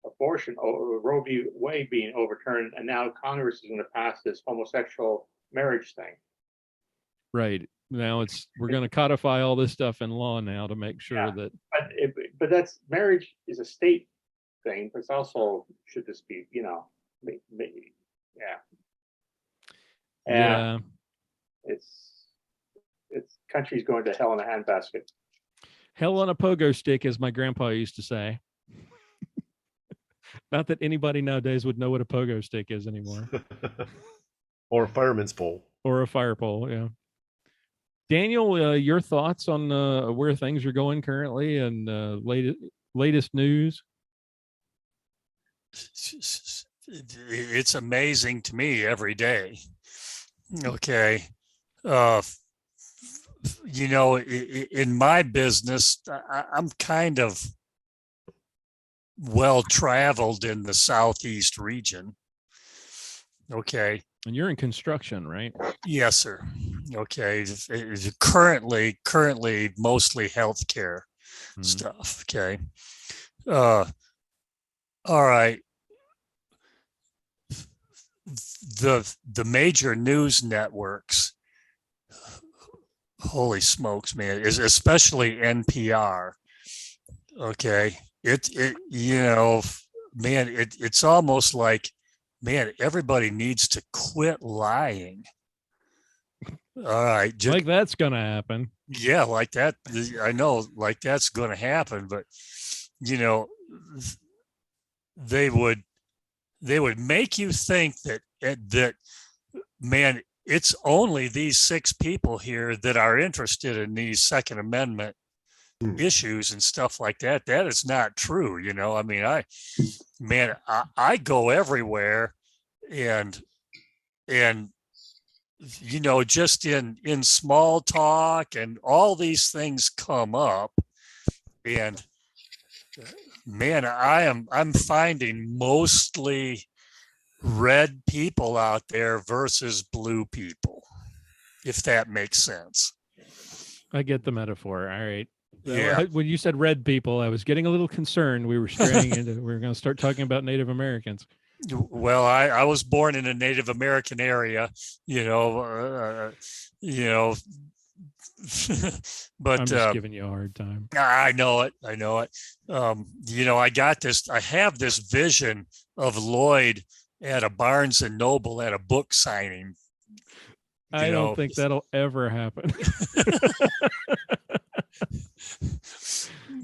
abortion, Roe v. Wade being overturned, and now Congress is going to pass this homosexual marriage thing. Right. Now we're going to codify all this stuff in law now to make sure that. but that's marriage is a state thing, but it's also should this be, maybe, yeah. Yeah. It's country's going to hell in a handbasket. Hell on a pogo stick, as my grandpa used to say. Not that anybody nowadays would know what a pogo stick is anymore. Or a fireman's pole. Or a fire pole, yeah. Daniel, your thoughts on where things are going currently and latest news? It's amazing to me every day. Okay. In my business, I'm kind of well traveled in the Southeast region. Okay. And you're in construction, right? Yes, sir. Okay. It's currently mostly healthcare stuff. Okay. All right. The major news networks, holy smokes, man, is especially NPR. Okay. It's almost like, man, everybody needs to quit lying. All right. Like that's going to happen. Yeah, like that. I know, like that's going to happen, but they would make you think that man, it's only these 6 people here that are interested in these Second Amendment issues and stuff like that. That is not true. I mean, I go everywhere and just in small talk and all these things come up, and man, I'm finding mostly red people out there versus blue people, if that makes sense. I get the metaphor. All right. Yeah. When you said red people, I was getting a little concerned. We were straying into, we were going to start talking about Native Americans. Well, I was born in a Native American area, but I'm just giving you a hard time. I know it. I have this vision of Lloyd at a Barnes and Noble at a book signing. I don't think that'll ever happen.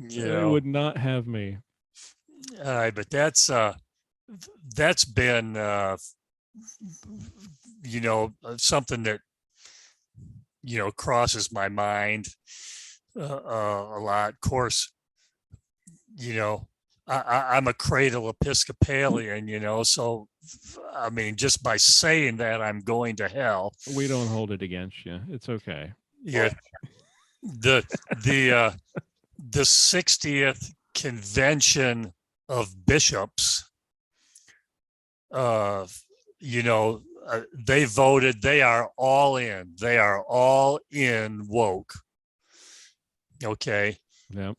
They would not have me. All right, but that's been something that crosses my mind a lot. Of course, I'm a cradle Episcopalian, so I mean, just by saying that, I'm going to hell. We don't hold it against you. It's okay. Yeah. The 60th convention of bishops, they voted, they are all in woke. Okay. Yep.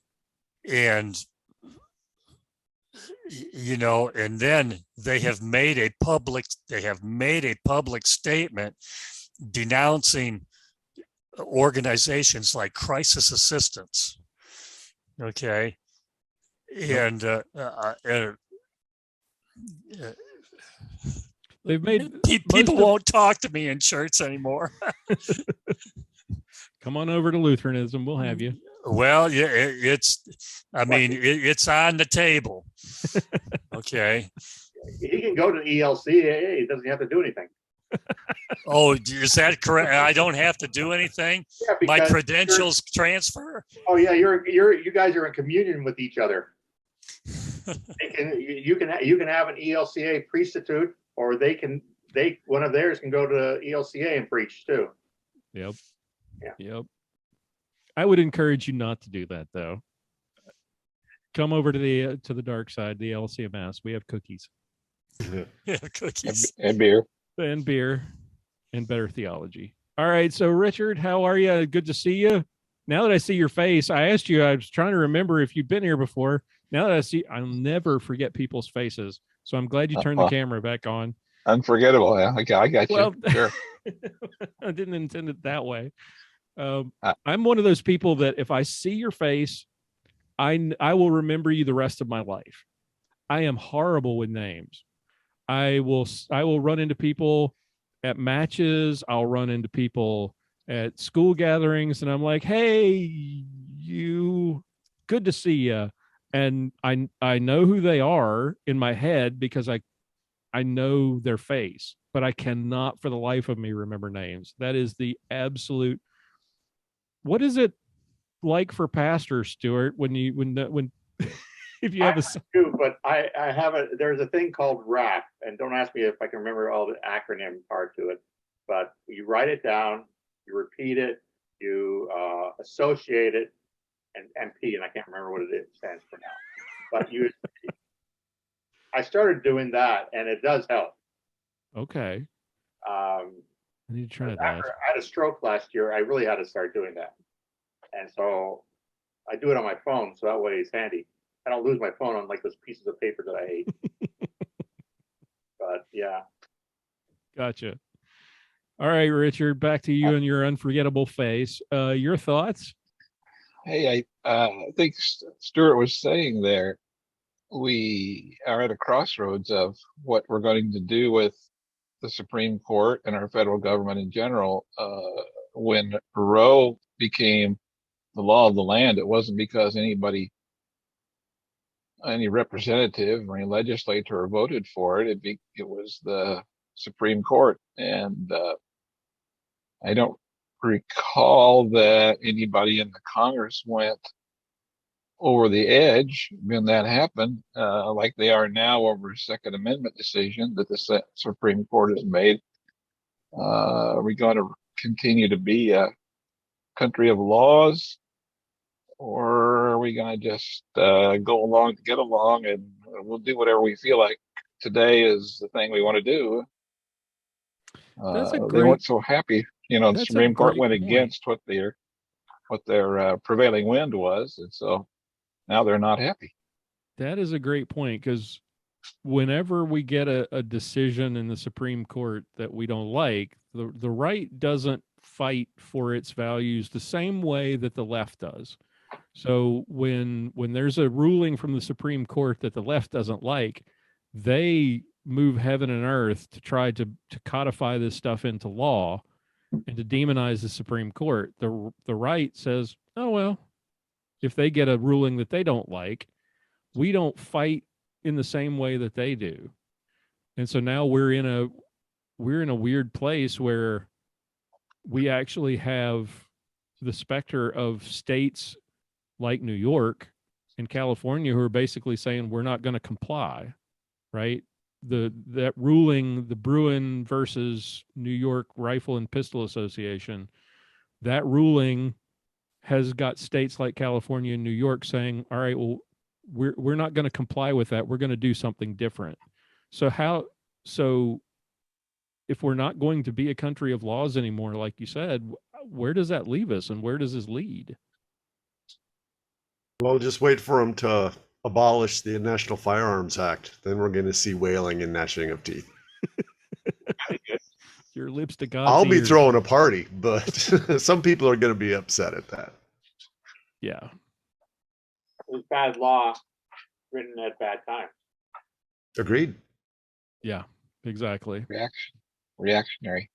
And and then they have made a public statement denouncing organizations like Crisis Assistance. Okay. And they've made people won't talk to me in church anymore. Come on over to Lutheranism. We'll have you. Well, yeah, it's on the table. Okay. He can go to ELCA. He doesn't have to do anything. Oh, is that correct? I don't have to do anything? Yeah, my credentials transfer? Oh yeah, you guys are in communion with each other. You can have an ELCA priesthood, or one of theirs can go to ELCA and preach too. Yep. Yeah. Yep. I would encourage you not to do that, though. Come over to the dark side, the LCMS. We have cookies. Yeah, cookies and beer and better theology. All right. So, Richard, how are you? Good to see you. Now that I see your face, I asked you. I was trying to remember if you've been here before. Now that I see, I'll never forget people's faces. So I'm glad you turned the camera back on. Unforgettable. Yeah, I got you. Well, sure. I didn't intend it that way. I'm one of those people that if I see your face, I will remember you the rest of my life. I am horrible with names. I will run into people at matches. I'll run into people at school gatherings, and I'm like, "Hey, you, good to see you." And I know who they are in my head because I know their face, but I cannot for the life of me remember names. That is the absolute. What is it like for pastors, Stuart, when if you have I do, but I have there's a thing called graft, and don't ask me if I can remember all the acronym part to it, but you write it down, you repeat it, you associate it, and MP, and I can't remember what it stands for now, but I started doing that, and it does help. Okay. I need to try that. After I had a stroke last year, I really had to start doing that, and so I do it on my phone, so that way it's handy. I don't lose my phone on like those pieces of paper that I hate. But yeah. Gotcha. All right, Richard, back to you and your unforgettable face. Your thoughts? Hey, I think Stuart was saying there, we are at a crossroads of what we're going to do with the Supreme Court and our federal government in general. When Roe became the law of the land, it wasn't because any representative or any legislator voted for it. It was the Supreme Court. And I don't recall that anybody in the Congress went over the edge when that happened, like they are now over a Second Amendment decision that the Supreme Court has made. Are we going to continue to be a country of laws, or are we going to just go along to get along, and we'll do whatever we feel like today is the thing we want to do? They weren't so happy. The Supreme Court went against what their prevailing wind was, and so now they're not happy. That is a great point, because whenever we get a decision in the Supreme Court that we don't like, the right doesn't fight for its values the same way that the left does. So when there's a ruling from the Supreme Court that the left doesn't like, they move heaven and earth to try to codify this stuff into law and to demonize the Supreme Court. The right says, oh, well, if they get a ruling that they don't like, we don't fight in the same way that they do. And so now we're in a weird place where we actually have the specter of states like New York and California who are basically saying we're not going to comply, right? That ruling, the Bruin versus New York Rifle and Pistol Association, that ruling has got states like California and New York saying, all right, well, we're not going to comply with that. We're going to do something different. So if we're not going to be a country of laws anymore, like you said, where does that leave us, and where does this lead? Well, just wait for them to abolish the National Firearms Act. Then we're going to see wailing and gnashing of teeth. Your lips to God's I'll be ears. throwing a party, but some people are going to be upset at that. Yeah. It was bad law written at bad time. Agreed. Yeah, exactly. Reactionary.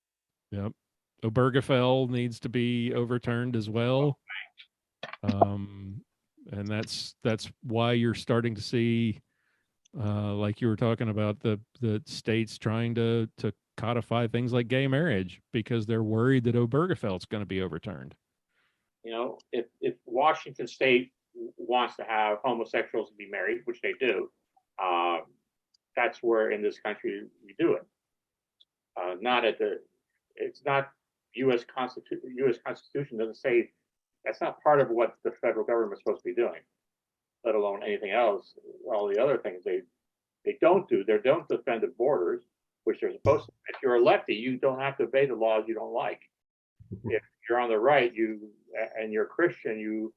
Yep. Obergefell needs to be overturned as well. And that's why you're starting to see, like you were talking about, the states trying to codify things like gay marriage because they're worried that Obergefell's going to be overturned. If Washington State wants to have homosexuals be married, which they do, that's where in this country we do it. It's not U.S. Constitution. U.S. Constitution doesn't say that's not part of what the federal government is supposed to be doing, let alone anything else. All the other things they don't do. They don't defend the borders, which they're supposed to. If you're a lefty, you don't have to obey the laws you don't like. If you're on the right, and you're Christian, you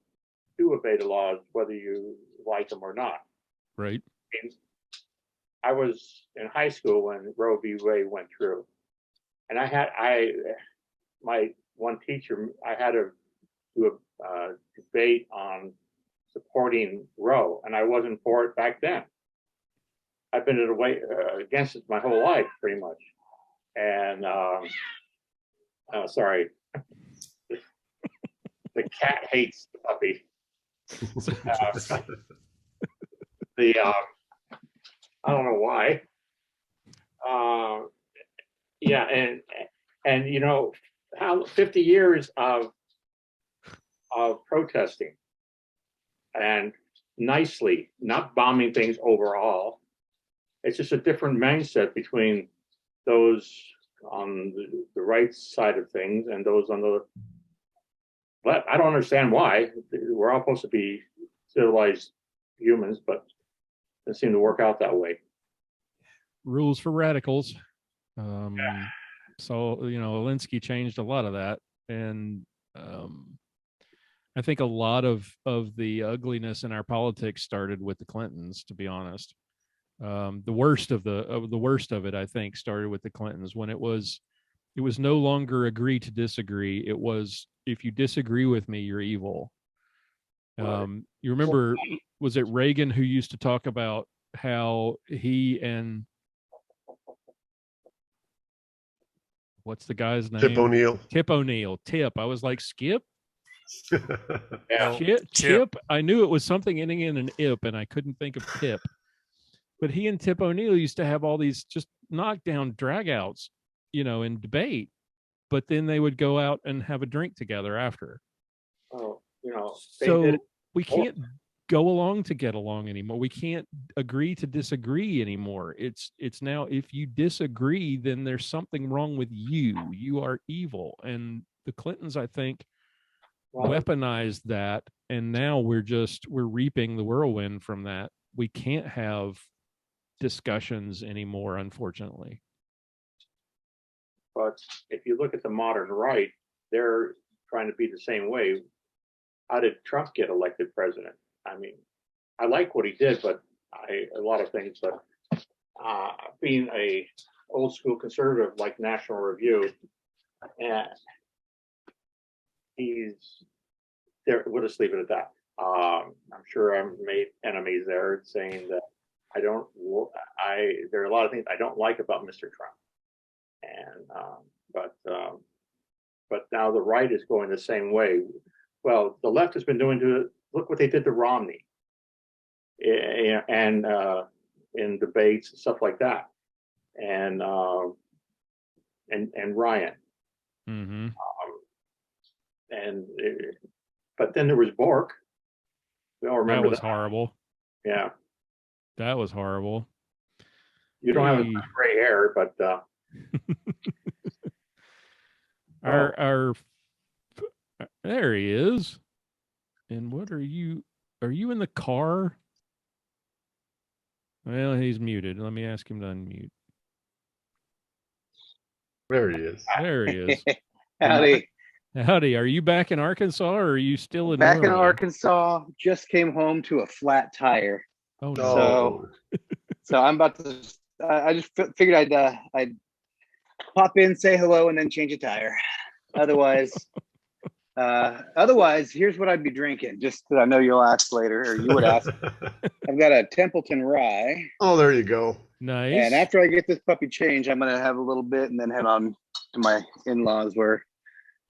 do obey the laws whether you like them or not. Right. I was in high school when Roe v. Wade went through, and my one teacher, I had to do a debate on supporting Roe, and I wasn't for it back then. I've been against it my whole life, pretty much. And sorry, the cat hates the puppy. I don't know why. Yeah, and you know how 50 years of protesting and nicely, not bombing things overall. It's just a different mindset between those on the right side of things and those on the left. I don't understand why. We're all supposed to be civilized humans, but it seemed to work out that way. Rules for radicals. So, you know, Alinsky changed a lot of that. And I think a lot of the ugliness in our politics started with the Clintons, to be honest. The worst of it, I think, started with the Clintons, when it was no longer agree to disagree. It was, if you disagree with me, you're evil. You remember, was it Reagan who used to talk about how he and what's the guy's name? Tip O'Neill. Tip O'Neill. Tip. I was like, Skip? Yeah. Chip. I knew it was something ending in an ip, and I couldn't think of Tip. But he and Tip O'Neill used to have all these just knockdown dragouts, you know, in debate. But then they would go out and have a drink together after. Oh, you know. So we can't go along to get along anymore. We can't agree to disagree anymore. It's now, if you disagree, then there's something wrong with you. You are evil. And the Clintons, I think, weaponized that, and now we're reaping the whirlwind from that. We can't have discussions anymore, unfortunately. But if you look at the modern right, they're trying to be the same way. How did Trump get elected president? I mean, I like what he did, but a lot of things, but being a old school conservative like National Review, and he's there. We'll just leave it at that. I'm sure I've made enemies there, saying that there are a lot of things I don't like about Mr. Trump, and but now the right is going the same way. Well, the left has been look what they did to Romney, and in debates and stuff like that, and Ryan. Mm-hmm. But then there was Bork. We all remember that was horrible. Yeah, that was horrible. You don't have gray hair, but our there he is. And what are you? Are you in the car? Well, he's muted. Let me ask him to unmute. There he is. There he is. Howdy. Howdy. Are you back in Arkansas, or are you still in Back in Norway? Arkansas? Just came home to a flat tire. Oh no. So I'm about to. I just figured I'd pop in, say hello, and then change a tire. Otherwise, here's what I'd be drinking. Just because I know you'll ask later, or you would ask. I've got a Templeton Rye. Oh, there you go. Nice. And after I get this puppy changed, I'm gonna have a little bit and then head on to my in-laws where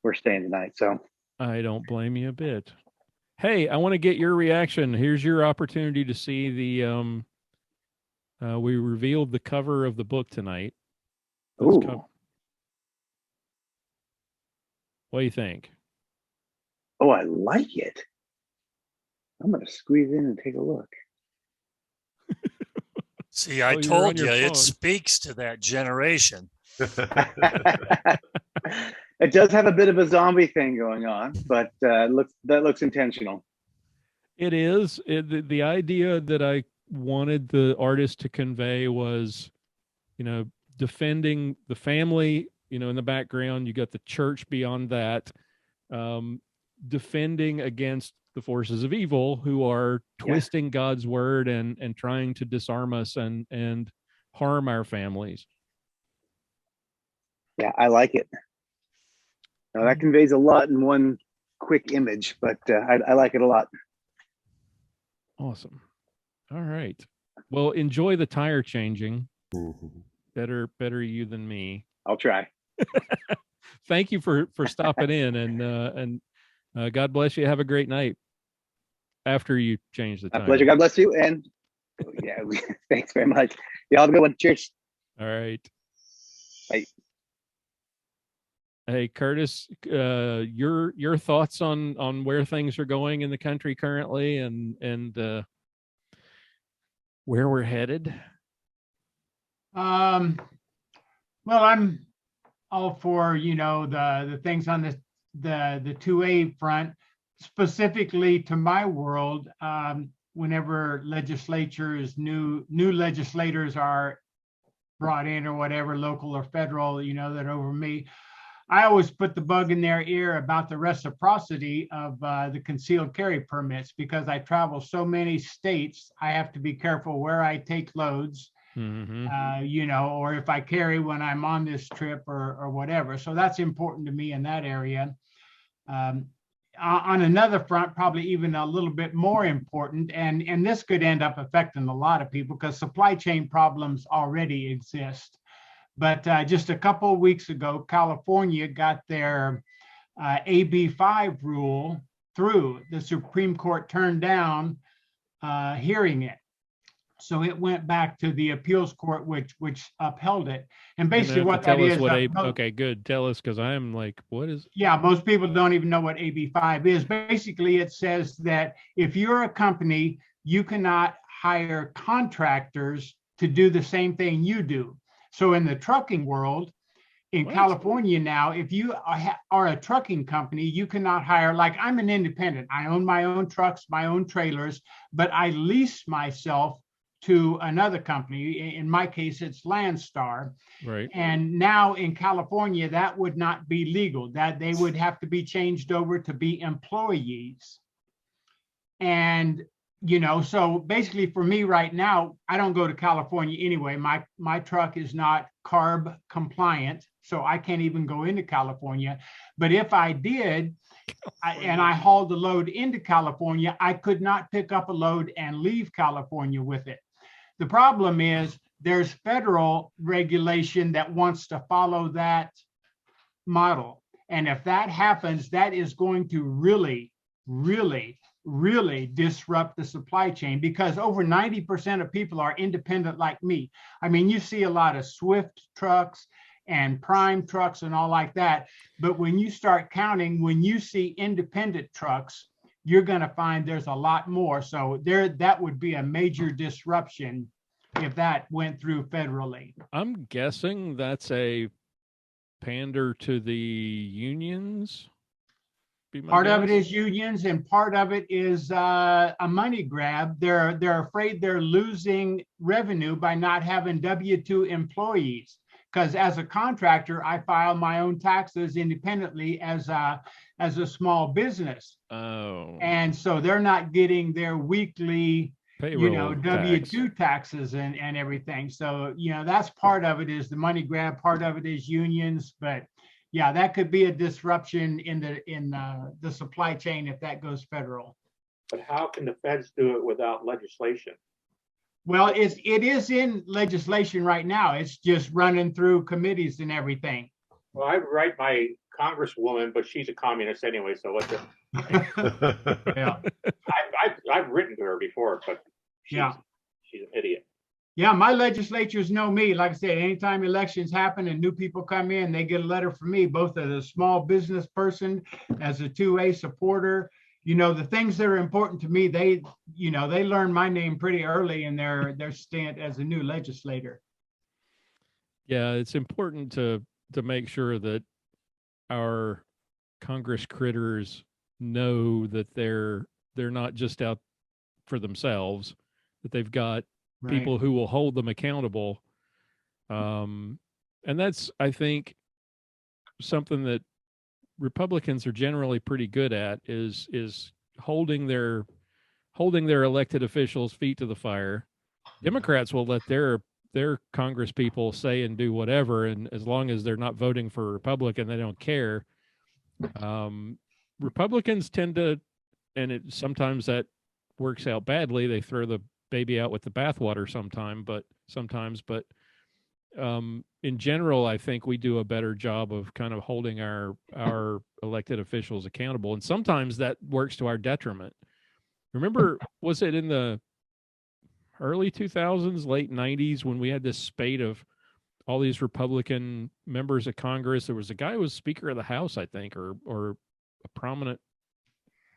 we're staying tonight. So I don't blame you a bit. Hey, I want to get your reaction. Here's your opportunity to see the we revealed the cover of the book tonight. ooh. What do you think? Oh, I like it. I'm gonna squeeze in and take a look. See, I you're told on you, your it phone. speaks to that generation. It does have a bit of a zombie thing going on, but that looks intentional. It is. The idea that I wanted the artist to convey was, defending the family, in the background. You got the church beyond that, defending against the forces of evil who are twisting God's word and trying to disarm us and harm our families. Yeah, I like it. Now, that conveys a lot in one quick image, but I like it a lot. Awesome. All right. Well, enjoy the tire changing. Mhm. Better you than me. I'll try. Thank you for stopping in, and God bless you. Have a great night after you change the My tire. pleasure. God bless you. And yeah, thanks very much. Y'all have a good one. Cheers. All right. Bye. Hey, Curtis, your thoughts on where things are going in the country currently, and where we're headed? Well, I'm all for, the things on the 2A front, specifically to my world. Whenever new legislators are brought in, or whatever, local or federal, that over me, I always put the bug in their ear about the reciprocity of the concealed carry permits, because I travel so many states. I have to be careful where I take loads, Mm-hmm. or if I carry when I'm on this trip, or whatever. So that's important to me in that area. On another front, probably even a little bit more important, and this could end up affecting a lot of people, because supply chain problems already exist. But just a couple of weeks ago, California got their AB5 rule through. The Supreme Court turned down hearing it. So it went back to the appeals court, which upheld it. And basically what that is. Okay, good. Tell us, because I'm like, what is? Yeah, most people don't even know what AB5 is. Basically, it says that if you're a company, you cannot hire contractors to do the same thing you do. So in the trucking world, in California now, if you are a trucking company, you cannot hire, like I'm an independent. I own my own trucks, my own trailers, but I lease myself to another company. In my case, it's Landstar. Right. And now in California, that would not be legal, that they would have to be changed over to be employees. And so basically for me right now, I don't go to California anyway. My truck is not CARB compliant, so I can't even go into California. But if I did, and I hauled the load into California, I could not pick up a load and leave California with it. The problem is there's federal regulation that wants to follow that model. And if that happens, that is going to really, really, really disrupt the supply chain, because over 90% of people are independent like me. I mean, you see a lot of Swift trucks and Prime trucks and all like that. But when you start counting, when you see independent trucks, you're going to find there's a lot more. So that would be a major disruption if that went through federally. I'm guessing that's a pander to the unions. Part of it is unions, and part of it is a money grab. They're afraid they're losing revenue by not having W-2 employees. Because as a contractor, I file my own taxes independently as a small business. Oh. And so they're not getting their weekly, payroll W-2 taxes and everything. So, that's part of it, is the money grab. Part of it is unions. But yeah, that could be a disruption in the supply chain if that goes federal. But how can the feds do it without legislation? Well, it is in legislation right now. It's just running through committees and everything. Well, I write my congresswoman, but she's a communist anyway. So what's it? Yeah, I've written to her before, but she's an idiot. Yeah, my legislatures know me. Like I said, anytime elections happen and new people come in, they get a letter from me, both as a small business person, as a 2A supporter. The things that are important to me, they learn my name pretty early in their stint as a new legislator. Yeah, it's important to make sure that our Congress critters know that they're not just out for themselves, that they've got people who will hold them accountable. And that's, I think, something that Republicans are generally pretty good at, is holding their elected officials' feet to the fire. Democrats will let their Congress people say and do whatever, and as long as they're not voting for a Republican, they don't care. Republicans tend to, and sometimes that works out badly, they throw the baby out with the bathwater sometimes. But in general, I think we do a better job of kind of holding our elected officials accountable, and sometimes that works to our detriment. Remember, was it in the early 2000s, late 90s, when we had this spate of all these Republican members of Congress? There was a guy who was Speaker of the House, I think, or a prominent,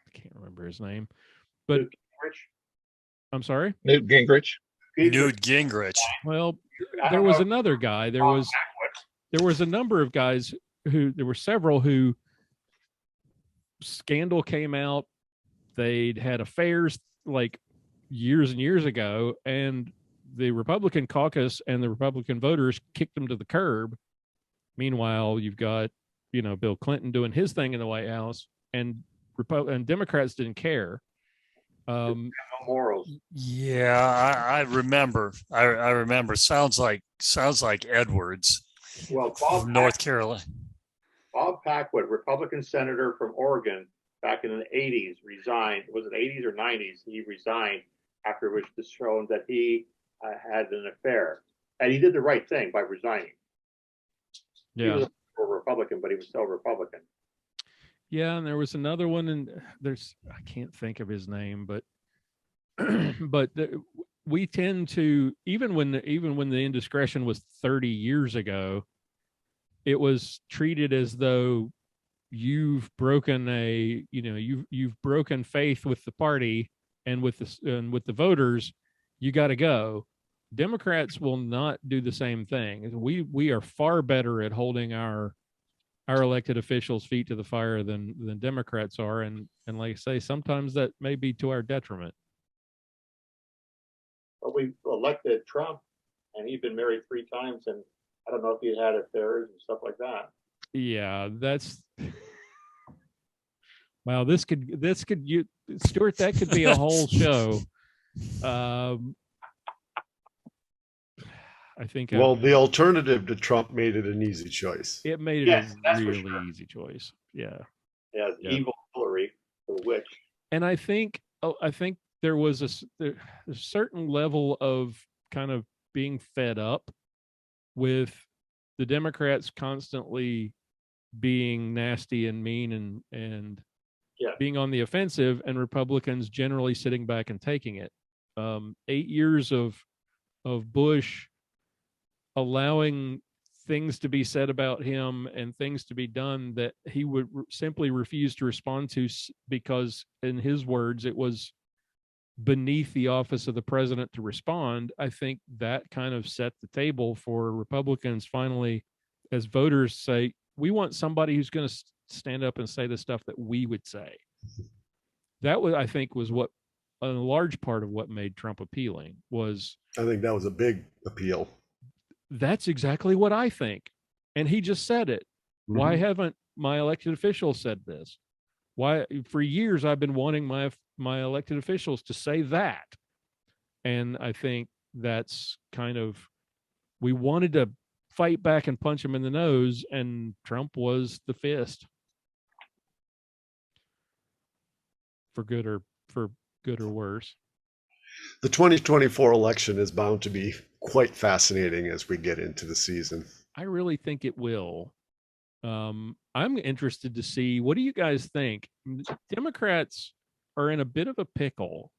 I can't remember his name, but I'm sorry? Newt Gingrich. Newt Gingrich. Well, there was another guy. There was a number of guys there were several who scandal came out. They'd had affairs like years and years ago, and the Republican caucus and the Republican voters kicked them to the curb. Meanwhile, you've got, Bill Clinton doing his thing in the White House, and Democrats didn't care. No morals. Yeah, I remember. I remember. Sounds like Edwards. Well, from North Carolina. Bob Packwood, Republican senator from Oregon, back in the 80s, resigned. Was it 80s or 90s? He resigned after it was shown that he had an affair, and he did the right thing by resigning. Yeah, he was a Republican, but he was still Republican. Yeah, and there was another one, and I can't think of his name, but we tend to, even when the indiscretion was 30 years ago, it was treated as though you've broken you've broken faith with the party and with the voters, you got to go. Democrats will not do the same thing. We are far better at holding our elected officials' feet to the fire than Democrats are, and like I say, sometimes that may be to our detriment. But we elected Trump, and he'd been married 3 times, and I don't know if he had affairs and stuff like that. Yeah, that's wow. This could Stuart, that could be a whole show. I think. Well, the alternative to Trump made it an easy choice. It made it a really easy choice. Yeah. Yeah, evil Hillary, the witch. And I think there was a certain level of kind of being fed up with the Democrats constantly being nasty and mean and being on the offensive, and Republicans generally sitting back and taking it. 8 years of Bush allowing things to be said about him and things to be done that he would simply refuse to respond to because, in his words, it was beneath the office of the president to respond. I think that kind of set the table for Republicans finally, as voters say, we want somebody who's going to stand up and say the stuff that we would say. That was, I think, was what a large part of what made Trump appealing was. I think that was a big appeal. That's exactly what I think. And he just said it. Mm-hmm. Why haven't my elected officials said this? Why, for years, I've been wanting my elected officials to say that. And I think that's kind of, we wanted to fight back and punch him in the nose, and Trump was the fist. For good or worse. The 2024 election is bound to be quite fascinating as we get into the season. I really think it will. I'm interested to see, what do you guys think? Democrats are in a bit of a pickle.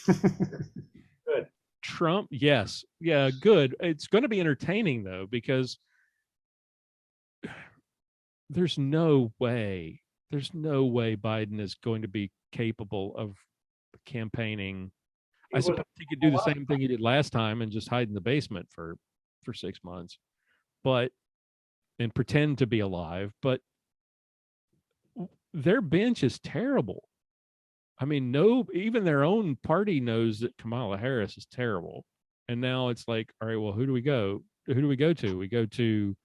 Good. Trump, yes. Yeah, good. It's going to be entertaining, though, because there's no way Biden is going to be capable of campaigning. I suppose he could do the same thing he did last time and just hide in the basement for 6 months, and pretend to be alive. But their bench is terrible. I mean, even their own party knows that Kamala Harris is terrible. And now it's like, all right, well, who do we go to? We go to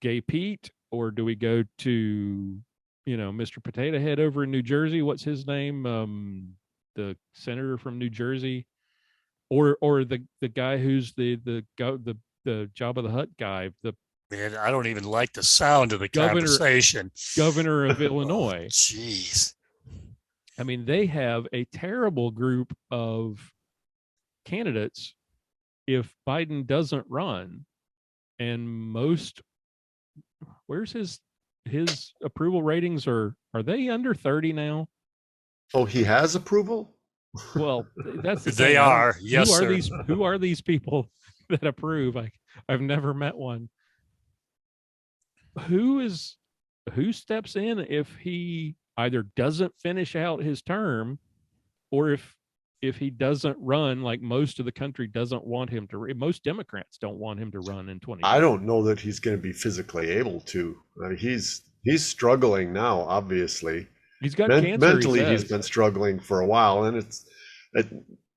Gay Pete, or do we go to, Mr. Potato Head over in New Jersey? What's his name? The senator from New Jersey, or the guy who's the Jabba the Hutt guy. Man, I don't even like the sound of the conversation. Governor of Illinois. Jeez. I mean, they have a terrible group of candidates if Biden doesn't run. And where's his approval ratings? Are they under 30 now? Oh, he has approval? Well, that's the They thing. are. Yes, who are sir. who are these people that approve? I've never met one. Who steps in if he either doesn't finish out his term, or if he doesn't run, like most of the country doesn't want him to. Most Democrats don't want him to run in 2020. I don't know that he's going to be physically able to. He's struggling now, obviously. He's got cancer. Mentally, he's been struggling for a while, and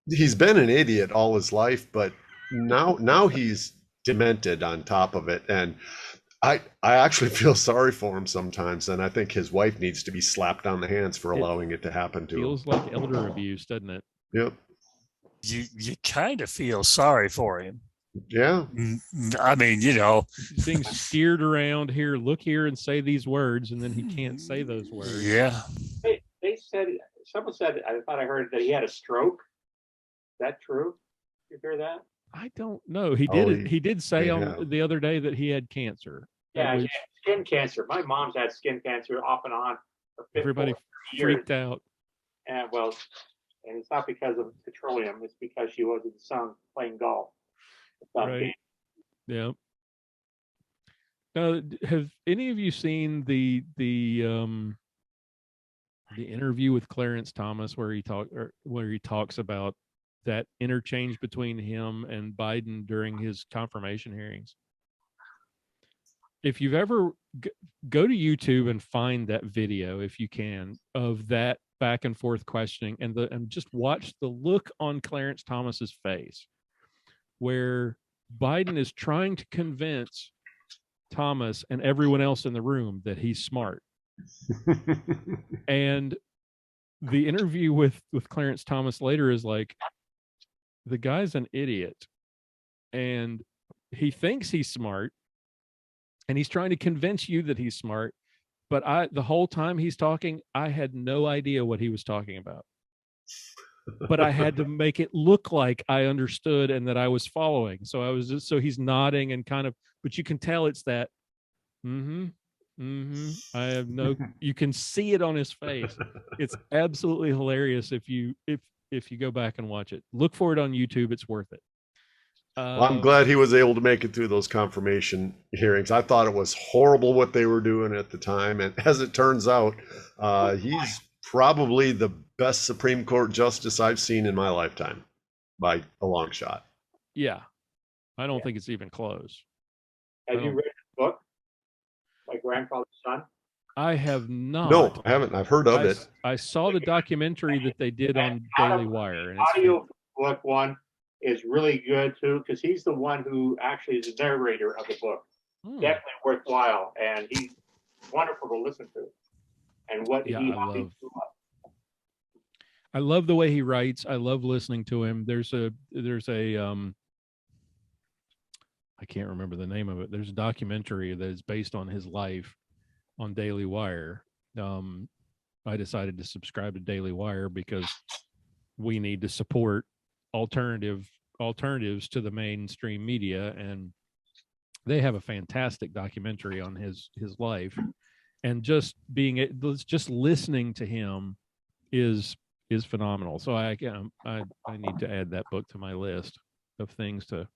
he's been an idiot all his life, but now he's demented on top of it. And I actually feel sorry for him sometimes, and I think his wife needs to be slapped on the hands for allowing it to happen to him. Feels like elder abuse, doesn't it? Yep. You kind of feel sorry for him. Yeah. I mean, he's being steered around here, look here and say these words, and then he can't say those words. Yeah. They said, someone said, I thought I heard that he had a stroke. Is that true? You hear that? I don't know. He did say on the other day that he had cancer. Yeah, skin cancer. My mom's had skin cancer off and on for 50 everybody freaked out. And and it's not because of petroleum, it's because she was in the sun playing golf. Right. Yeah. Have any of you seen the interview with Clarence Thomas where he talks about that interchange between him and Biden during his confirmation hearings? If you've ever go to YouTube and find that video, if you can, of that back and forth questioning, and just watch the look on Clarence Thomas's face, where Biden is trying to convince Thomas and everyone else in the room that he's smart. And the interview with Clarence Thomas later is like, the guy's an idiot and he thinks he's smart and he's trying to convince you that he's smart. But the whole time he's talking, I had no idea what he was talking about. But I had to make it look like I understood and that I was following. So he's nodding and kind of, but you can tell it's that, I have no, you can see it on his face. It's absolutely hilarious if you go back and watch it. Look for it on YouTube. It's worth it. Well, I'm glad he was able to make it through those confirmation hearings. I thought it was horrible what they were doing at the time. And as it turns out, he's probably the best Supreme Court justice I've seen in my lifetime by a long shot. Yeah. I don't think it's even close. Have you read the book, My Grandfather's Son? I have not. No, I haven't. I've heard of it. I saw the documentary that they did on Daily Wire. And audio book one is really good too, because he's the one who actually is the narrator of the book. Definitely worthwhile, and he's wonderful to listen to. And I love the way he writes. I love listening to him. There's a I can't remember the name of it. There's a documentary that is based on his life on Daily Wire. I decided to subscribe to Daily Wire because we need to support alternatives to the mainstream media, and they have a fantastic documentary on his life. And just listening to him is phenomenal. So I need to add that book to my list of things to.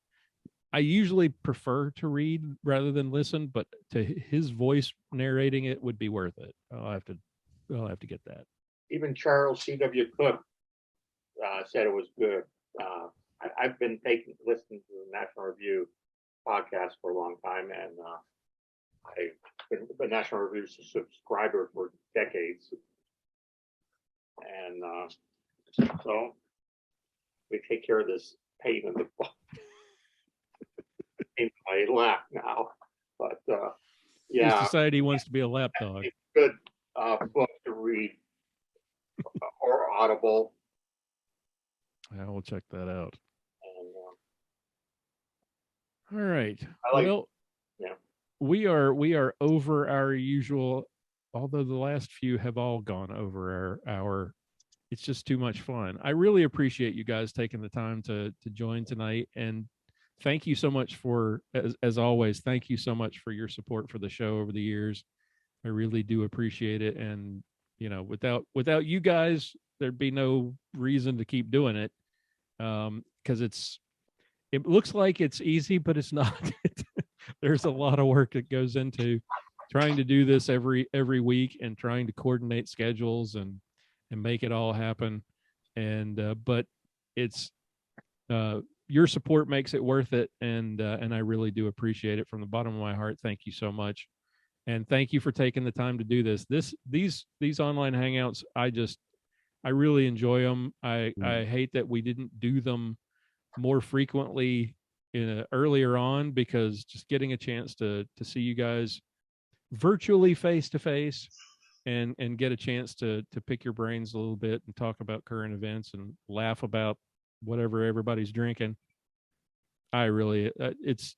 I usually prefer to read rather than listen, but to his voice narrating it would be worth it. I'll have to get that. Even Charles C.W. Cook said it was good. I've been listening to the National Review podcast for a long time, and I've been a National Review subscriber for decades. And so we take care of this pain in the butt. I laugh now, but yeah. He's decided he wants to be a lapdog. It's a good book to read or Audible. I will check that out. And, all right. Yeah. We are over our usual, although the last few have all gone over our hour it's just too much fun. I really appreciate you guys taking the time to join tonight, and thank you so much for, as always, thank you so much for your support for the show over the years. I really do appreciate it, and without you guys, there'd be no reason to keep doing it, because it looks like it's easy, but it's not. There's a lot of work that goes into trying to do this every week, and trying to coordinate schedules and make it all happen. And but it's your support makes it worth it, and I really do appreciate it from the bottom of my heart. Thank you so much, and thank you for taking the time to do this. These online hangouts, I really enjoy them. I hate that we didn't do them more frequently earlier on, because just getting a chance to see you guys virtually face to face, and get a chance to pick your brains a little bit and talk about current events and laugh about whatever everybody's drinking. I really, it's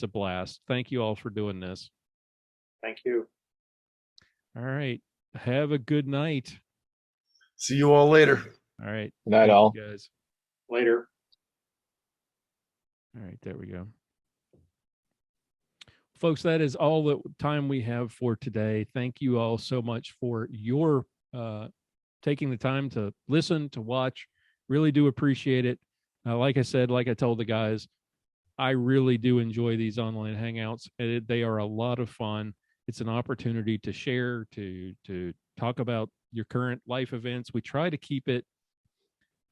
a blast. Thank you all for doing this. Thank you. All right. Have a good night. See you all later. All right. Good night, all. Guys. Later. All right. There we go. Folks, that is all the time we have for today. Thank you all so much for your taking the time to listen, to watch. Really do appreciate it. Like I said, like I told the guys, I really do enjoy these online hangouts. They are a lot of fun. It's an opportunity to share, to talk about your current life events. We try to keep it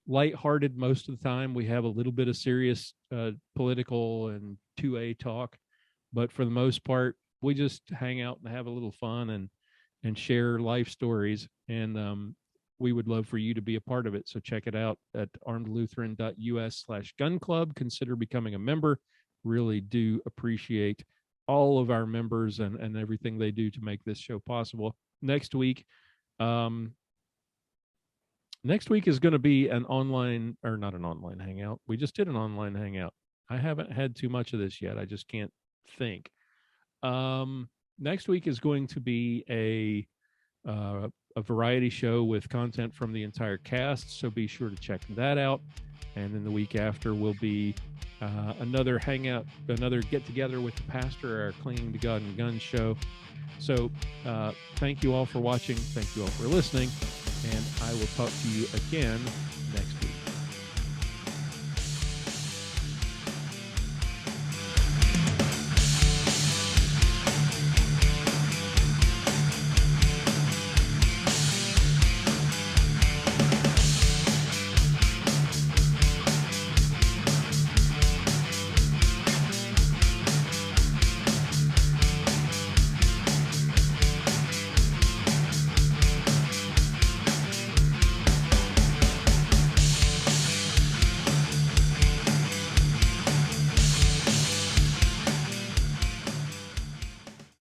lighthearted most of the time. We have a little bit of serious political and 2A talk, but for the most part, we just hang out and have a little fun and share life stories. And we would love for you to be a part of it. So check it out at armedlutheran.us/gun club. Consider becoming a member. Really do appreciate all of our members and everything they do to make this show possible. Next week is going to be an online, or not an online hangout. We just did an online hangout. I haven't had too much of this yet. I just can't think. Next week is going to be a variety show with content from the entire cast, so be sure to check that out. And then the week after will be another hangout, another get together with the pastor, our Clinging to God and Guns show. So thank you all for watching. Thank you all for listening. And I will talk to you again